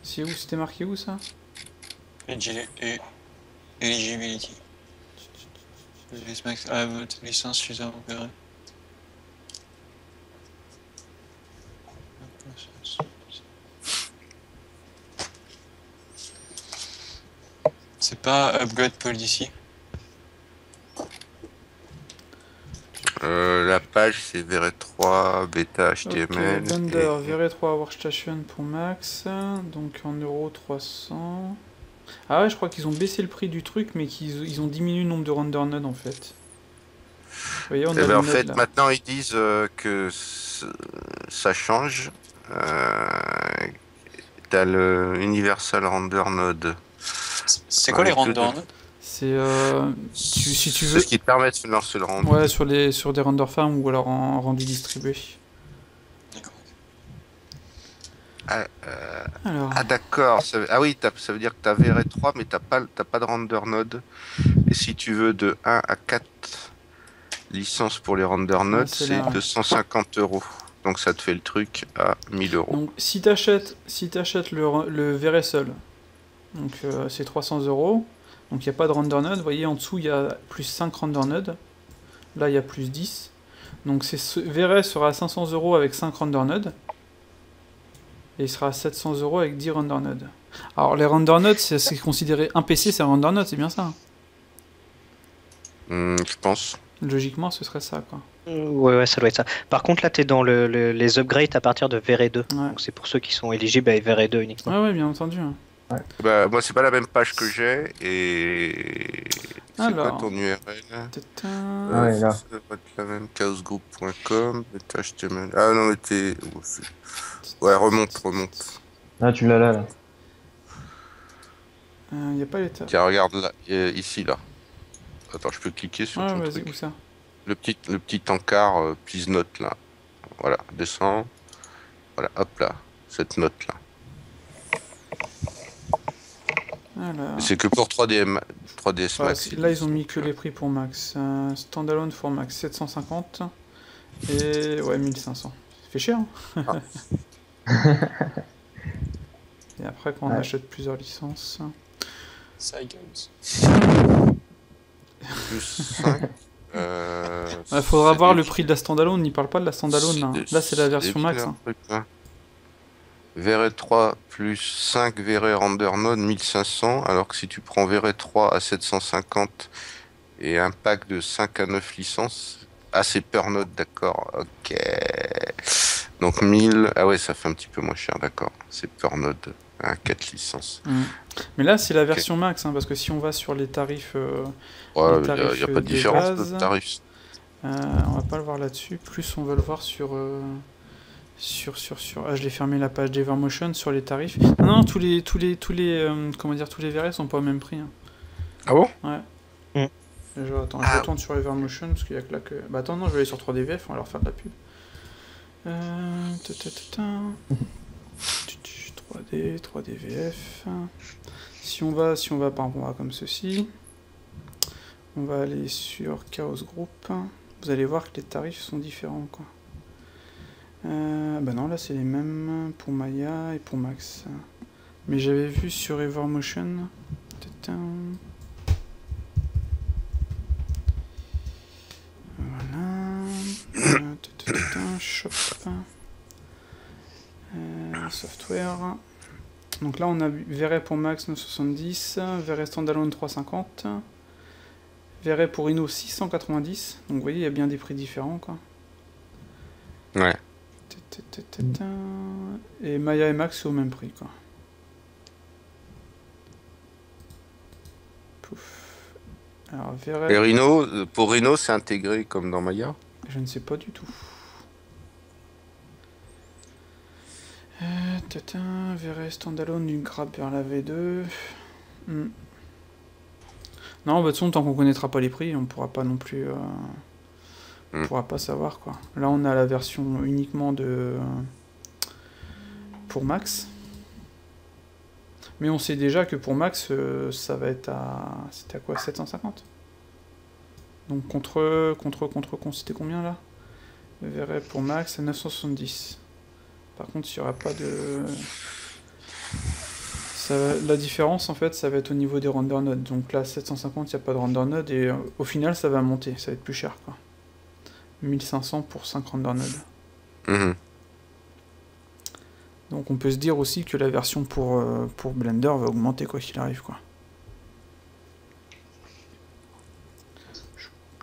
C'est où? C'était marqué où ça? Eligibility. Licence user Verret. C'est pas upgrade policy. La page c'est Verret 3 bêta HTML. Okay, Blender, Verret 3 Workstation pour Max, donc en euros 300. Ah ouais, je crois qu'ils ont baissé le prix du truc, mais qu'ils ont diminué le nombre de render nodes en fait. Vous voyez, on a en fait, maintenant ils disent que ça change. T'as le Universal Render Node. C'est quoi les render nodes? C'est si tu veux. C'est ce qui te permet de lancer le rendu. Ouais, sur des render farms ou alors en rendu distribué. Ah d'accord, ah oui, ça veut dire que tu as Verret 3 mais t'as pas de render node. Et si tu veux de 1 à 4 licences pour les render nodes, c'est 250 €. Donc ça te fait le truc à 1000 €. Donc si t'achètes le Verret seul, donc c'est 300 €. Donc il n'y a pas de render node. Vous voyez en dessous il y a plus 5 render nodes. Là il y a plus 10. Donc Verret sera à 500 € avec 5 render nodes. et il sera à 700 € avec 10 render nodes. Alors les render nodes, c'est considéré un PC, c'est un render node, c'est bien ça, hein. Je pense. Logiquement, ce serait ça, quoi. Ouais, ça doit être ça. Par contre, là, tu es dans les upgrades à partir de VRE 2. Ouais. Donc, c'est pour ceux qui sont éligibles à VRE 2 uniquement. Ouais, bien entendu, hein. Bah, moi, c'est pas la même page que j'ai, et... C'est Alors. quoi ton URL? Tata. Ouais, là. Ça doit être la même, chaosgroup.com, HTML... Ah non, mais t'es... Ouais, remonte. Ah, tu l'as là. Il n'y a pas l'état. Tiens, regarde là, ici, là. Attends, je peux cliquer sur Ouais, ton vas-y, truc. où ça? Le petit encart, please note, là. Voilà, descends. Voilà, hop là, cette note-là. Alors. C'est que pour 3DS Ouais, Max. là, ils ont mis que les prix pour Max. Standalone for Max, 750. Et ouais, 1500. Ça fait cher, hein. Et après, quand on Ouais. achète plusieurs licences... Cycles. Plus 5. Il faudra voir le prix de la standalone, il parle pas de la standalone là. Là c'est la version max, hein. VRE 3 plus 5 VRE Render Node 1500, alors que si tu prends VRE 3 à 750 et un pack de 5 à 9 licences, ah c'est per node, d'accord, ok. Donc 1000, ah ouais ça fait un petit peu moins cher, d'accord, c'est per node, à 4 licences. Mais là c'est la version max, hein, parce que si on va sur les tarifs... Ouais, les il tarifs n'y a pas de de différence base, de tarif. on va pas le voir là-dessus, plus on va le voir sur... Ah, je l'ai fermé la page d'Evermotion sur les tarifs. Non, tous les comment dire, tous les VRS sont pas au même prix, hein. Ah bon? Ouais. Attends, Ah. je retourne sur Evermotion parce qu'il y a que là que... Bah attends, non, je vais aller sur 3DVF, on va leur faire de la pub. 3DVF. Si on va par exemple, on va comme ceci. On va aller sur Chaos Group. Vous allez voir que les tarifs sont différents, quoi. Bah non, là c'est les mêmes pour Maya et pour Max. Mais j'avais vu sur Evermotion. Voilà. Shop. Software. Donc là on a VRE pour Max 970, VRE Standalone 350, VRE pour Rhino 690. Donc vous voyez, il y a bien des prix différents, quoi. Ouais. Et Maya et Max c'est au même prix, quoi. Pouf. Alors VRE... Et Rhino, pour Rhino, c'est intégré comme dans Maya? Je ne sais pas du tout. VRE Standalone du grab vers la V2. Non, bah de toute façon, tant qu'on connaîtra pas les prix, on pourra pas non plus... on pourra pas savoir, quoi. Là, on a la version uniquement de... pour Max. Mais on sait déjà que pour Max, ça va être à... C'était à quoi, 750? Donc contre c'était combien, là? VRE pour Max à 970. Par contre, il n'y aura pas de... La différence, en fait, ça va être au niveau des render nodes. Donc là, 750, il n'y a pas de render node, et au final, ça va monter, ça va être plus cher, quoi. 1500 pour 5 render nodes. Donc on peut se dire aussi que la version pour Blender va augmenter quoi qu'il arrive, quoi.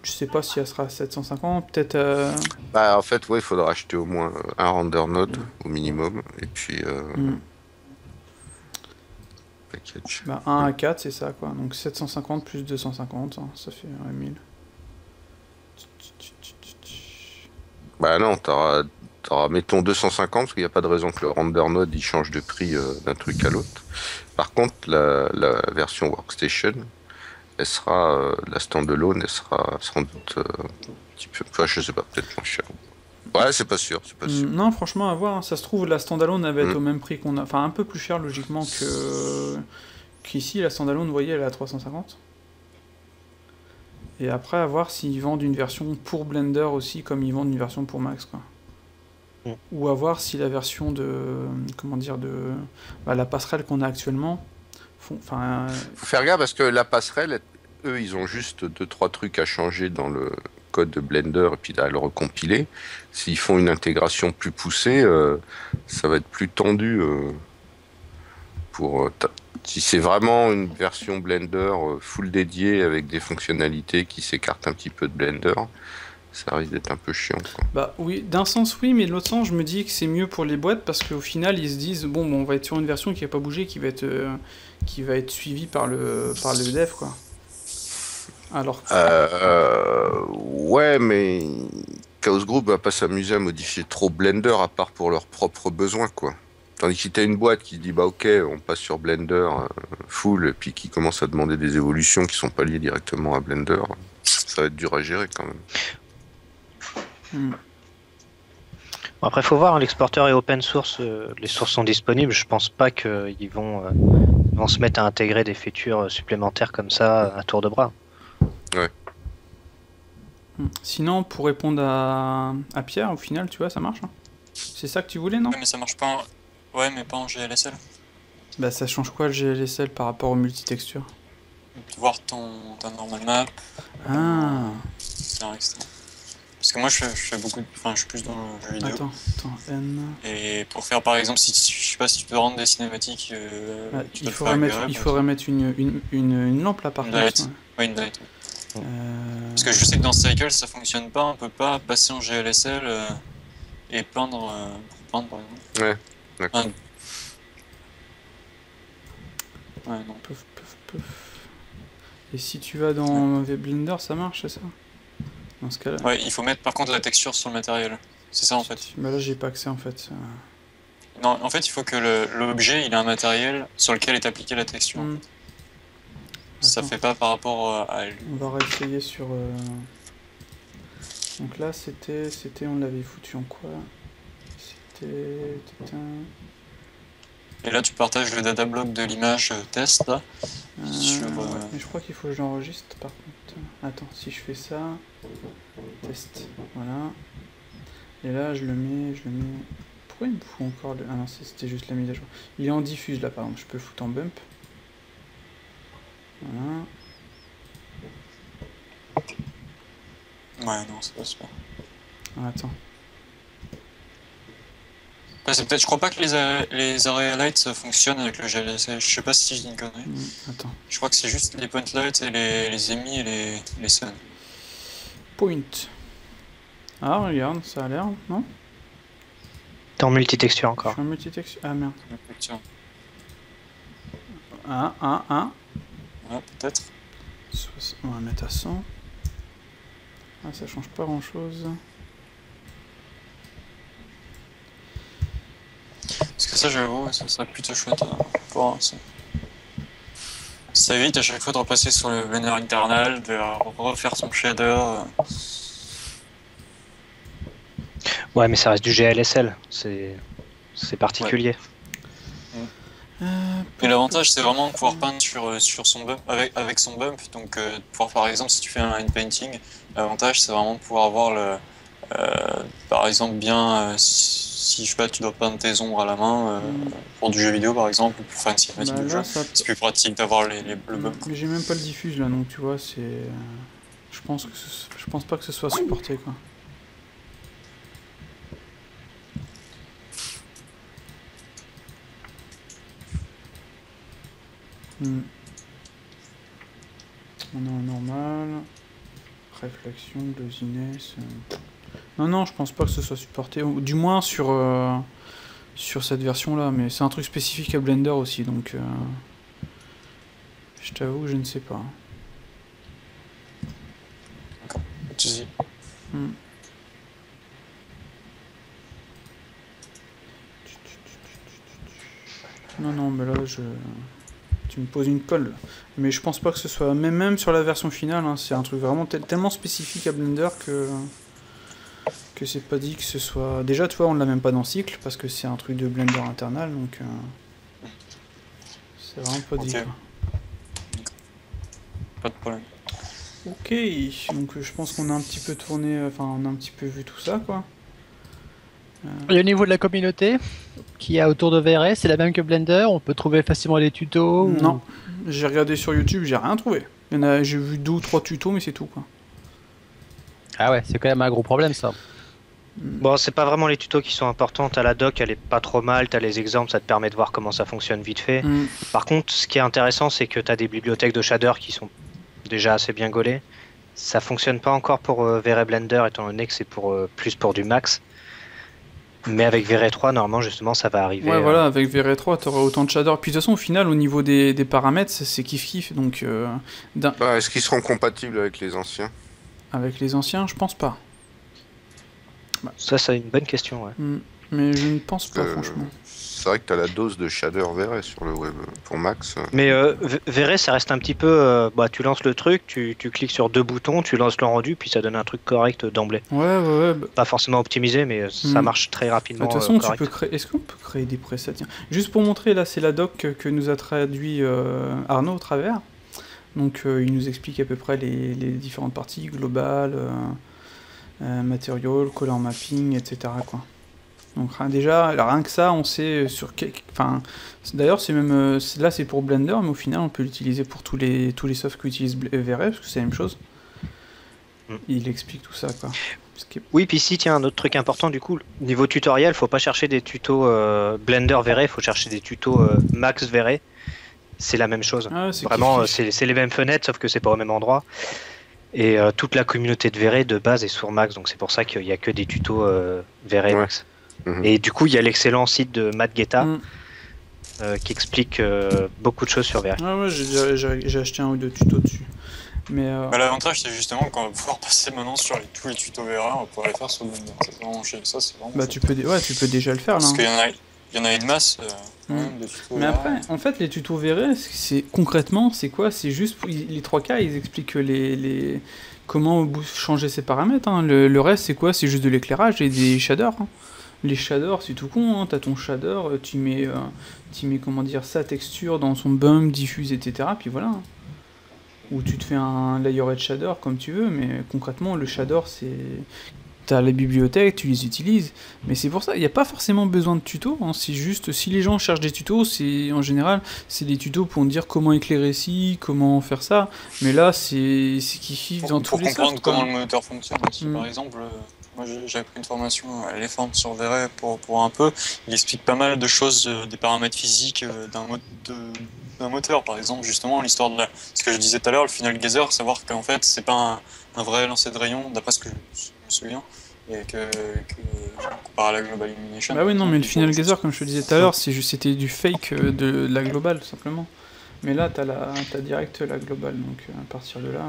Je sais pas si elle sera à 750, peut-être... Bah en fait, ouais, il faudra acheter au moins un render node au minimum, et puis... package. Bah 1 à 4, c'est ça, quoi. Donc 750 plus 250, hein, ça fait 1000. Bah non, t'auras mettons 250, parce qu'il n'y a pas de raison que le render node il change de prix d'un truc à l'autre. Par contre, la version workstation, elle sera, la standalone, elle sera sans doute un petit peu, enfin je sais pas, peut-être moins cher. Ouais, c'est pas sûr, c'est pas sûr. Non, franchement, à voir, hein. Ça se trouve, la standalone, elle va être au même prix qu'on a... Enfin, un peu plus cher, logiquement, qu'ici, la standalone, vous voyez, elle est à 350. Et après, à voir s'ils vendent une version pour Blender aussi, comme ils vendent une version pour Max, quoi. Ou à voir si la version de... Comment dire, de... Bah, la passerelle qu'on a actuellement... Enfin... Faut faire gaffe, parce que la passerelle, eux, ils ont juste 2-3 trucs à changer dans le code de Blender et puis à le recompiler. S'ils font une intégration plus poussée, ça va être plus tendu si c'est vraiment une version Blender full dédiée avec des fonctionnalités qui s'écartent un petit peu de Blender, ça risque d'être un peu chiant, quoi. Bah oui, d'un sens oui, mais de l'autre sens je me dis que c'est mieux pour les boîtes parce qu'au final ils se disent bon on va être sur une version qui va pas bouger, qui va être suivie par le dev quoi. Alors ouais, mais Chaos Group va pas s'amuser à modifier trop Blender à part pour leurs propres besoins, quoi. Tandis que si t'as une boîte qui dit bah ok on passe sur Blender full et puis qui commence à demander des évolutions qui sont pas liées directement à Blender, ça va être dur à gérer quand même. Bon, après, faut voir, hein, l'exporteur est open source, les sources sont disponibles. Je pense pas qu'ils vont se mettre à intégrer des features supplémentaires comme ça à tour de bras. sinon pour répondre à Pierre, au final tu vois ça marche. Hein. C'est ça que tu voulais non? Ouais, mais ça marche pas en... Ouais, mais pas en GLSL. Bah ça change quoi le GLSL par rapport au multitexture? Voir ta normal map, Ah etc. Parce que moi je fais beaucoup de... Enfin je suis plus dans le jeu vidéo. attends, N... Et pour faire par exemple, si je sais pas si tu peux rendre des cinématiques, tu il dois le faire faudrait mettre une lampe là par une contre. light. Ouais. Ouais, une light. Parce que je sais que dans Cycle ça fonctionne pas, on peut pas passer en GLSL et peindre pour peindre par exemple. Ouais, d'accord. Ouais, non. Pouf. Et si tu vas dans Blender ça marche c'est ça? Dans ce cas-là. Ouais, il faut mettre par contre la texture sur le matériel. C'est ça en fait. Bah là j'ai pas accès en fait. Non, en fait il faut que l'objet il ait un matériel sur lequel est appliquée la texture. Ça Attends. fait pas par rapport à lui. On va réessayer sur... Donc là c'était... On l'avait foutu en quoi? C'était... Et là tu partages le datablock de l'image test là. Sur, Mais je crois qu'il faut que je l'enregistre par contre. Attends, si je fais ça... Test. Voilà. Et là je le mets... Pourquoi il me fout encore le... Ah non, c'était juste la mise à jour. Il est en diffuse là par exemple, je peux le foutre en bump. Voilà. Ouais, non, c'est pas super. Ah, attends. Ouais, c'est peut-être, je crois pas que les area lights fonctionnent avec le GLSL. Je sais pas si je dis une connerie. Attends. Je crois que c'est juste les point lights et les EMI et les sun. Point. Ah, regarde, ça a l'air, non? T'es en multitexture Je encore. suis en multitexture. Ah merde. Tiens. Ouais, peut-être. On va mettre à 100. Ah, ça change pas grand chose. Parce que ça, j'avoue, ça serait plutôt chouette pour voir ça. Ça évite à chaque fois de repasser sur le Blender internal, de refaire son shader. Ouais, mais ça reste du GLSL. C'est particulier. Mais l'avantage, c'est vraiment de pouvoir peindre sur son bump, avec son bump. Donc, pouvoir, par exemple, si tu fais un line painting, l'avantage, c'est vraiment de pouvoir avoir par exemple, bien, si je sais pas, tu dois peindre tes ombres à la main pour du jeu vidéo, par exemple, ou pour faire une cinématique de jeu. C'est plus pratique d'avoir le bump. Mais j'ai même pas le diffuse là, donc tu vois, c'est. Je pense pas que ce soit supporté quoi. On est en normal. Réflexion, glossiness. Non, je pense pas que ce soit supporté. Du moins sur cette version là, mais c'est un truc spécifique à Blender aussi, donc je t'avoue, je ne sais pas. D'accord, tu dis. Non, mais là, tu me poses une colle. Mais je pense pas que ce soit... Même sur la version finale, hein, c'est un truc vraiment tellement spécifique à Blender que c'est pas dit que ce soit... Déjà, tu vois, on l'a même pas dans Cycle, parce que c'est un truc de Blender internal, donc... c'est vraiment pas dit, quoi. Pas de problème. Ok, donc je pense qu'on a un petit peu tourné... Enfin, on a un petit peu vu tout ça, quoi. Et au niveau de la communauté qui a autour de VRS, c'est la même que Blender, on peut trouver facilement les tutos Non, j'ai regardé sur YouTube, j'ai rien trouvé. J'ai vu 2 ou 3 tutos, mais c'est tout quoi. Ah ouais, c'est quand même un gros problème ça. Bon, c'est pas vraiment les tutos qui sont importants. T'as la doc, elle est pas trop mal. T'as les exemples, ça te permet de voir comment ça fonctionne vite fait. Mm. Par contre, ce qui est intéressant, c'est que t'as des bibliothèques de shaders qui sont déjà assez bien gaulées. Ça fonctionne pas encore pour V-Ray Blender, étant donné que c'est plus pour du max. Mais avec V-Ray 3, normalement, justement, ça va arriver. Ouais, voilà, avec V-Ray 3, t'auras autant de shaders. Puis de toute façon, au final, au niveau des paramètres, c'est kiff-kiff. Donc, Est-ce qu'ils seront compatibles avec les anciens? avec les anciens, je pense pas. Ça, c'est une bonne question, ouais. Mais je ne pense pas, franchement. C'est vrai que t'as la dose de shader V-Ray sur le web pour max. Mais V-Ray, ça reste un petit peu... tu lances le truc, tu cliques sur 2 boutons, tu lances le rendu, puis ça donne un truc correct d'emblée. Ouais. Pas forcément optimisé, mais ça marche très rapidement. De toute façon, tu correct. peux créer. Est-ce qu'on peut créer des presets? Tiens, juste pour montrer, là, c'est la doc que nous a traduit Arnaud au travers. Donc, il nous explique à peu près les différentes parties, global, material, color mapping, etc. quoi. Donc déjà, rien que ça, on sait sur quel... Enfin, d'ailleurs, c'est même... là, c'est pour Blender, mais au final, on peut l'utiliser pour tous les softs qui utilisent V-Ray, parce que c'est la même chose. Il explique tout ça, quoi. Oui, puis si, tiens, un autre truc important, du coup, niveau tutoriel, faut pas chercher des tutos Blender V-Ray, faut chercher des tutos Max V-Ray. C'est la même chose. Ah, c'est vraiment, kiff-kiff. c'est les mêmes fenêtres, sauf que c'est pas au même endroit. Et toute la communauté de V-Ray de base est sur Max, donc c'est pour ça qu'il y a que des tutos V-Ray Max. Et du coup, il y a l'excellent site de Matt Guetta qui explique beaucoup de choses sur V-Ray. Ah ouais, j'ai acheté un ou deux tutos dessus. Mais l'avantage, c'est justement qu'on va pouvoir passer maintenant sur tous les tutos V-Ray, on va pouvoir les faire sur Blender. C'est vraiment chier. Ça, c'est vraiment bah, tu peux déjà le faire, là. Parce hein. qu'il y en a une masse de tutos Mais V-Ray. après, en fait, les tutos V-Ray, concrètement, c'est quoi? C'est juste les 3 cas, ils expliquent comment changer ses paramètres. Hein. Le reste, c'est quoi? C'est juste de l'éclairage et des shaders. Hein. Les shaders, c'est tout con. Hein. T'as ton shader, tu mets comment dire, sa texture dans son bump, diffuse, etc. Puis voilà. Hein. Ou tu te fais un layered shader comme tu veux, mais concrètement, le shader, c'est... T'as les bibliothèques, tu les utilises, mais c'est pour ça, il n'y a pas forcément besoin de tutos, hein, c'est juste, si les gens cherchent des tutos, c'est en général, c'est des tutos pour dire comment éclairer ci, comment faire ça, mais là, c'est kiff dans tous les sens. Pour comprendre comment le moteur fonctionne aussi, par exemple, moi j'avais pris une formation à Elephant sur V-Ray pour un peu, il explique pas mal de choses, des paramètres physiques d'un moteur, par exemple, justement, l'histoire de ce que je disais tout à l'heure, le final gazer, savoir qu'en fait, c'est pas un vrai lancer de rayon, d'après ce que je me souviens, et comparé à la Global Illumination. Bah oui, non, mais le final gazer, comme je te disais tout à l'heure, c'était du fake de la globale, tout simplement. Mais là, t'as direct la globale, donc à partir de là...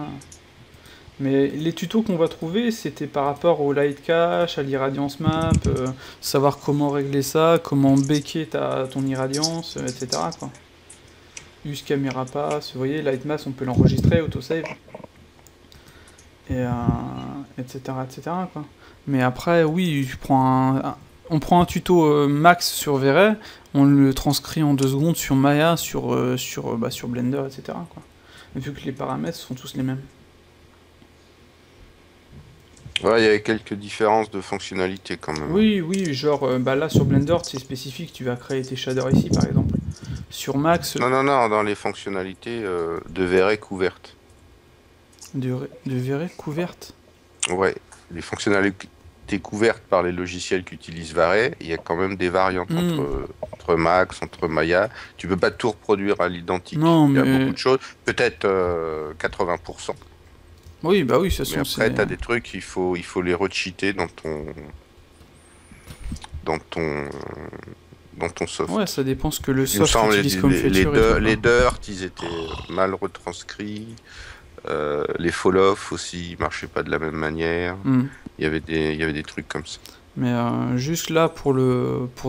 Mais les tutos qu'on va trouver, c'était par rapport au light cache, à l'irradiance map, savoir comment régler ça, comment baker ton irradiance, etc. quoi. Use camera pass, vous voyez, light mass, on peut l'enregistrer, autosave. Et etc. quoi. Mais après, oui, on prend un tuto max sur V-Ray, on le transcrit en 2 secondes sur Maya, sur Blender, etc. quoi. Vu que les paramètres sont tous les mêmes. Ouais, il y avait quelques différences de fonctionnalité quand même. Oui, genre là sur Blender c'est spécifique, tu vas créer tes shaders ici par exemple. Sur Max... Non, dans les fonctionnalités de V-Ray couvertes. De V-Ray couverte? Ouais, les fonctionnalités couvertes par les logiciels qui utilisent V-Ray, il y a quand même des variantes entre Max, entre Maya. Tu peux pas tout reproduire à l'identique. Non, il y a mais... beaucoup de choses, peut-être 80%. Oui, bah oui, ça mais après, t'as des trucs, il faut les recheater dans ton soft. Ouais, ça dépend ce que le soft utilise comme feature. Les dirt, ils étaient mal retranscrits. Les fall-off aussi, ils marchaient pas de la même manière. Il y avait des trucs comme ça. Mais juste là, pour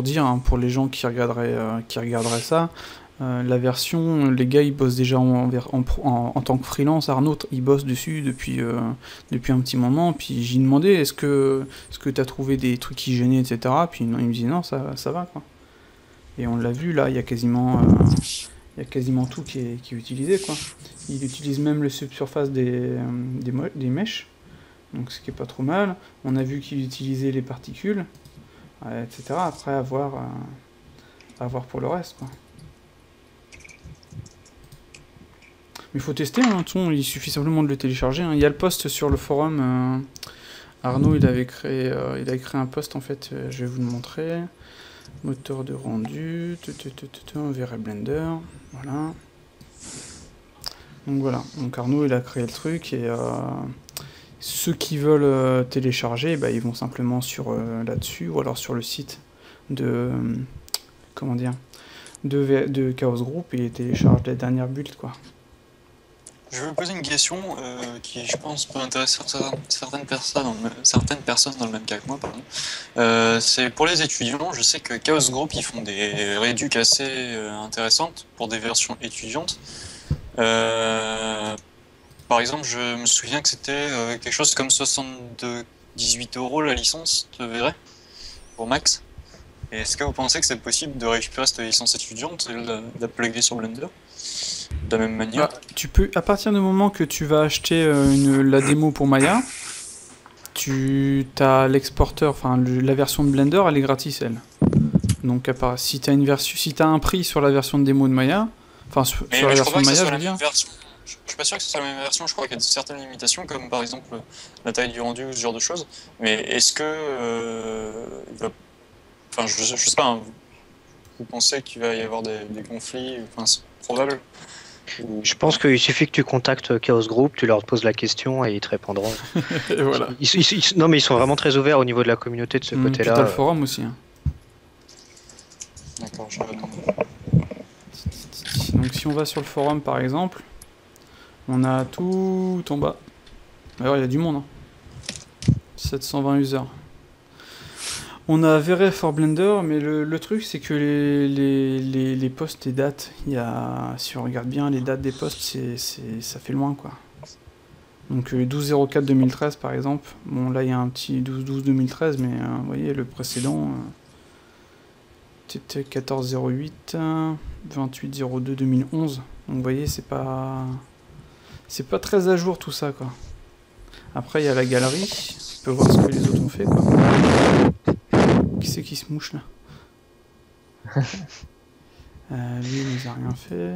dire, hein, pour les gens qui regarderaient ça, la version, les gars ils bossent déjà en tant que freelance. Arnaud il bosse dessus depuis un petit moment, puis j'ai demandé est-ce que t'as trouvé des trucs qui gênaient, etc. Puis non, il me dit non, ça va quoi. Et on l'a vu là, il y a quasiment tout qui est utilisé quoi. Il utilise même le subsurface des mèches, donc ce qui est pas trop mal. On a vu qu'il utilisait les particules, etc. Après à voir pour le reste quoi. Il faut tester, hein, il suffit simplement de le télécharger. Hein. Il y a le post sur le forum Arnaud, il a créé un post en fait, je vais vous le montrer. Moteur de rendu, VRay Blender, voilà. Donc voilà, donc Arnaud il a créé le truc et ceux qui veulent télécharger, bah, ils vont simplement sur là-dessus ou alors sur le site de de Chaos Group et ils téléchargent les dernières builds quoi. Je vais vous poser une question qui, je pense, peut intéresser certaines personnes dans le même cas que moi. Pardon. C'est pour les étudiants. Je sais que Chaos Group, ils font des réducs assez intéressantes pour des versions étudiantes. Par exemple, je me souviens que c'était quelque chose comme 18 € la licence de Véray pour Max. Et est-ce que vous pensez que c'est possible de récupérer cette licence étudiante et de la plugger sur Blender de la même manière? Tu peux, à partir du moment que tu vas acheter la démo pour Maya, tu as l'exporteur, enfin la version de Blender, elle est gratis elle. Donc si tu as un prix sur la version de démo de Maya, enfin sur la version de Maya, je veux dire. Je suis pas sûr que ce soit la même version, je crois qu'il y a certaines limitations, comme par exemple la taille du rendu ou ce genre de choses. Mais est-ce que enfin, je sais pas, hein, vous pensez qu'il va y avoir des conflits, enfin c'est probable? Je pense qu'il suffit que tu contactes Chaos Group, tu leur poses la question et ils te répondront. Et voilà. Non mais ils sont vraiment très ouverts au niveau de la communauté de ce côté-là. Tu as le forum aussi. Hein. D'accord, je vais demander. Donc si on va sur le forum par exemple, on a tout en bas. Alors il y a du monde. Hein. 720 users. On a Véray for Blender, mais le truc c'est que les posts et dates, si on regarde bien les dates des posts, ça fait loin quoi. Donc 12-04-2013 par exemple, bon là il y a un petit 12-12-2013, mais vous voyez le précédent, c'était 14-08, 28-02-2011, donc vous voyez c'est pas très à jour tout ça quoi. Après il y a la galerie, on peut voir ce que les autres ont fait quoi. Qui c'est qui se mouche là? Lui il nous a rien fait.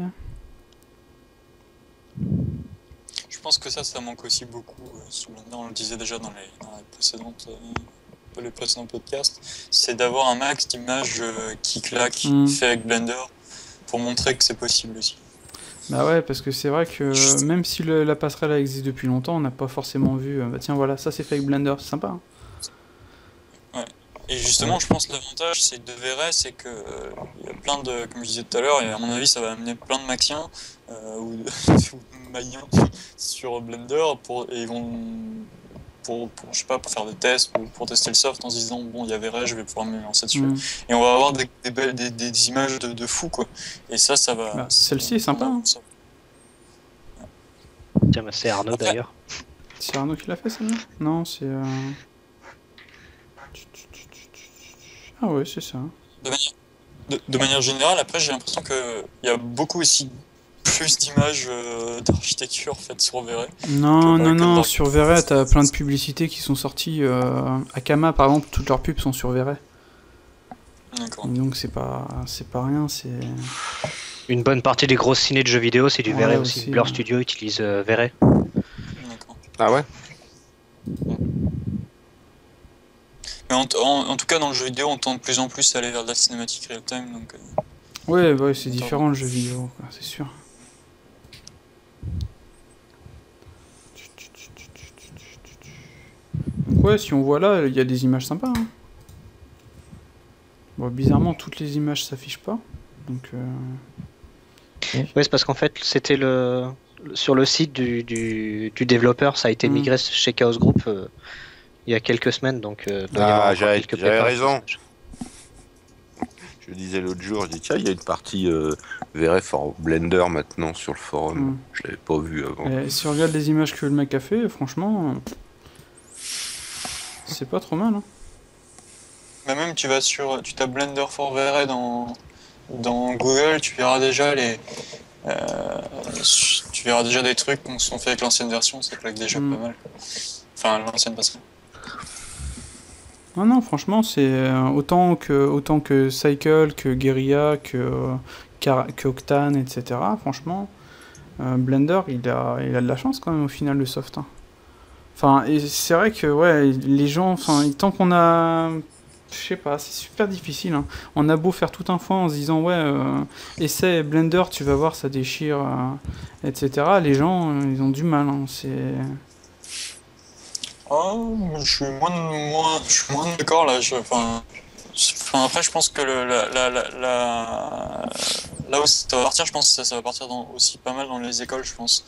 Je pense que ça manque aussi beaucoup sur Blender, on le disait déjà dans les précédents podcasts, c'est d'avoir un max d'images qui claquent, fait avec Blender, pour montrer que c'est possible aussi. Bah ouais, parce que c'est vrai que même si la passerelle existe depuis longtemps, on n'a pas forcément vu, bah tiens voilà, ça c'est fait avec Blender, c'est sympa. Hein. Ouais. Et justement, je pense que l'avantage de Véray, c'est que il y a plein de, comme je disais tout à l'heure, et à mon avis, ça va amener plein de maxiens ou de maïens sur Blender et ils vont je sais pas, pour faire des tests ou pour tester le soft en se disant bon, il y a Véray, je vais pouvoir me lancer dessus. Et on va avoir des images de fou quoi. Et ça va. Bah, celle-ci est sympa. Hein. Tiens, bah, c'est Arnaud d'ailleurs. C'est Arnaud qui l'a fait celle-là? Non, c'est. Ah ouais, c'est ça. De manière générale, après, j'ai l'impression qu'il y a beaucoup aussi plus d'images d'architecture faites sur Véray. Non, sur Véray, t'as plein de publicités qui sont sorties. Akama, par exemple, toutes leurs pubs sont sur Véray. D'accord. Donc c'est pas rien, c'est... Une bonne partie des grosses ciné de jeux vidéo, c'est du Véray aussi. Blur ouais. Studio utilise Véray. D'accord. Ah ouais? Mais en tout cas, dans le jeu vidéo, on tend de plus en plus à aller vers de la cinématique real-time, donc... Ouais, c'est différent le jeu vidéo, c'est sûr. Donc ouais, si on voit là, il y a des images sympas. Hein. Bon, bizarrement, toutes les images s'affichent pas. Donc... Ouais, c'est parce qu'en fait, c'était sur le site du développeur, ça a été migré chez Chaos Group il y a quelques semaines, donc... j'avais raison. Je disais l'autre jour, je dis tiens, il y a une partie Véray for Blender maintenant sur le forum. Je l'avais pas vu avant. Et si on regarde les images que le mec a fait, franchement, c'est pas trop mal. Hein. Mais même tu tapes Blender for Véray dans Google, tu verras déjà des trucs qui sont faits avec l'ancienne version, ça claque déjà pas mal. Enfin, l'ancienne passerelle. Non, franchement, c'est autant que Cycle, que Guerilla, que Octane, etc. Franchement, Blender, il a de la chance quand même au final, le soft. Hein. Enfin, et c'est vrai que ouais, les gens, enfin, tant qu'on a, je sais pas, c'est super difficile. Hein. On a beau faire tout un foin en se disant ouais, essaie Blender, tu vas voir, ça déchire, etc. Les gens, ils ont du mal. Hein. C'est Oh, je suis moins d'accord là. Après, je pense que là où ça va partir, je pense que ça va partir aussi pas mal dans les écoles, je pense,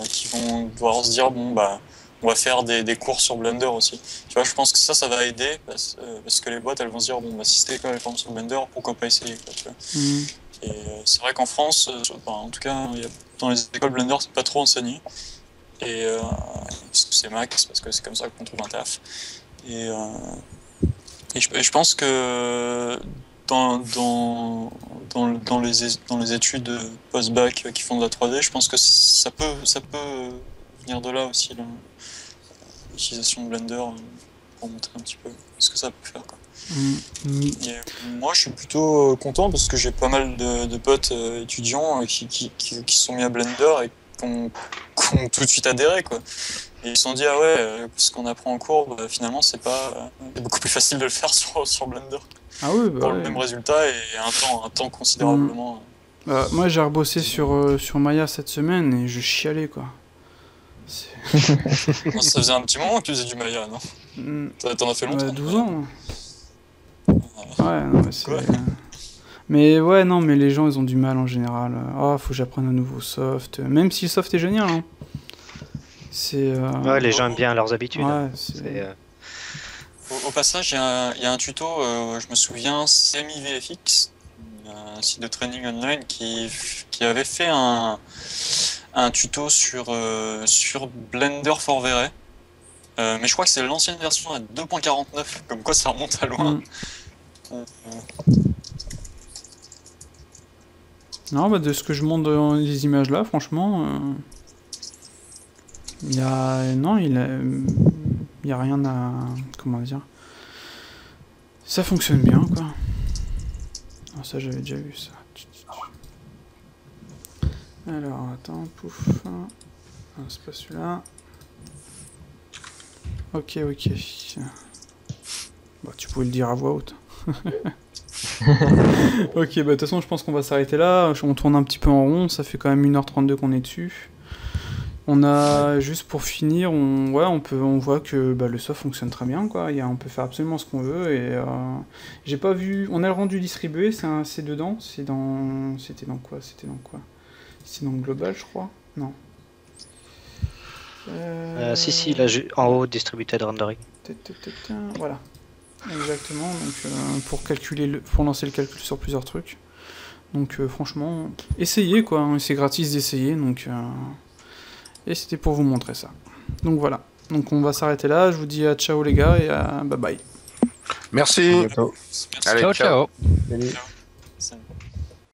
qui vont devoir se dire bon bah, on va faire des cours sur Blender aussi. Tu vois, je pense que ça va aider parce que les boîtes, elles vont se dire bon bah, si cette école est formée sur Blender, pourquoi pas essayer quoi, tu vois. Et c'est vrai qu'en France, en tout cas, dans les écoles Blender, c'est pas trop enseigné. Et parce que c'est Mac, c'est parce que c'est comme ça qu'on trouve un taf. Et je pense que dans les études post-bac qui font de la 3D, je pense que ça peut venir de là aussi, l'utilisation de Blender pour montrer un petit peu ce que ça peut faire, quoi. Et moi, je suis plutôt content parce que j'ai pas mal de potes étudiants qui se sont mis à Blender et qui ont tout de suite adhéré, quoi. Et ils se sont dit, ah ouais, ce qu'on apprend en cours, bah, finalement, c'est beaucoup plus facile de le faire sur Blender. ah oui, bah, Pour le même résultat et un temps considérablement. moi j'ai rebossé sur Maya cette semaine et je chialais quoi. Ça faisait un petit moment que tu faisais du Maya, non? T'en as fait longtemps? 12 ans. Ouais, non, mais c'est. Mais ouais, non, mais les gens ils ont du mal en général. Ah, faut que j'apprenne un nouveau soft. Même si le soft est génial. Hein. C'est. Ouais, les gens aiment bien leurs habitudes. Ouais, hein. c'est. Au passage, il y a un tuto, je me souviens, SemiVFX, un site de training online, qui avait fait un tuto sur Blender for V-Ray. Mais je crois que c'est l'ancienne version à 2.49, comme quoi ça remonte à loin. Non, bah de ce que je montre dans les images là, franchement, il y a rien à, comment dire, ça fonctionne bien quoi. Ah, ça j'avais déjà vu ça. Alors attends, pouf, ah, c'est pas celui-là. Ok. Bah tu pouvais le dire à voix haute. Ok, bah de toute façon je pense qu'on va s'arrêter là, on tourne un petit peu en rond, ça fait quand même 1h32 qu'on est dessus. On a, juste pour finir, on voit que bah, le soft fonctionne très bien, quoi. On peut faire absolument ce qu'on veut, et j'ai pas vu, on a le rendu distribué, c'est dedans, c'était dans quoi? C'est dans Global, je crois? Non. Si, là, en haut, Distributed Rendering. Voilà. Exactement, donc pour lancer le calcul sur plusieurs trucs. Donc franchement, essayez quoi, hein, c'est gratis d'essayer, donc et c'était pour vous montrer ça. Donc voilà, donc on va s'arrêter là, je vous dis à ciao les gars et à bye bye. Merci. Bientôt. Allez, Ciao, ciao. Salut.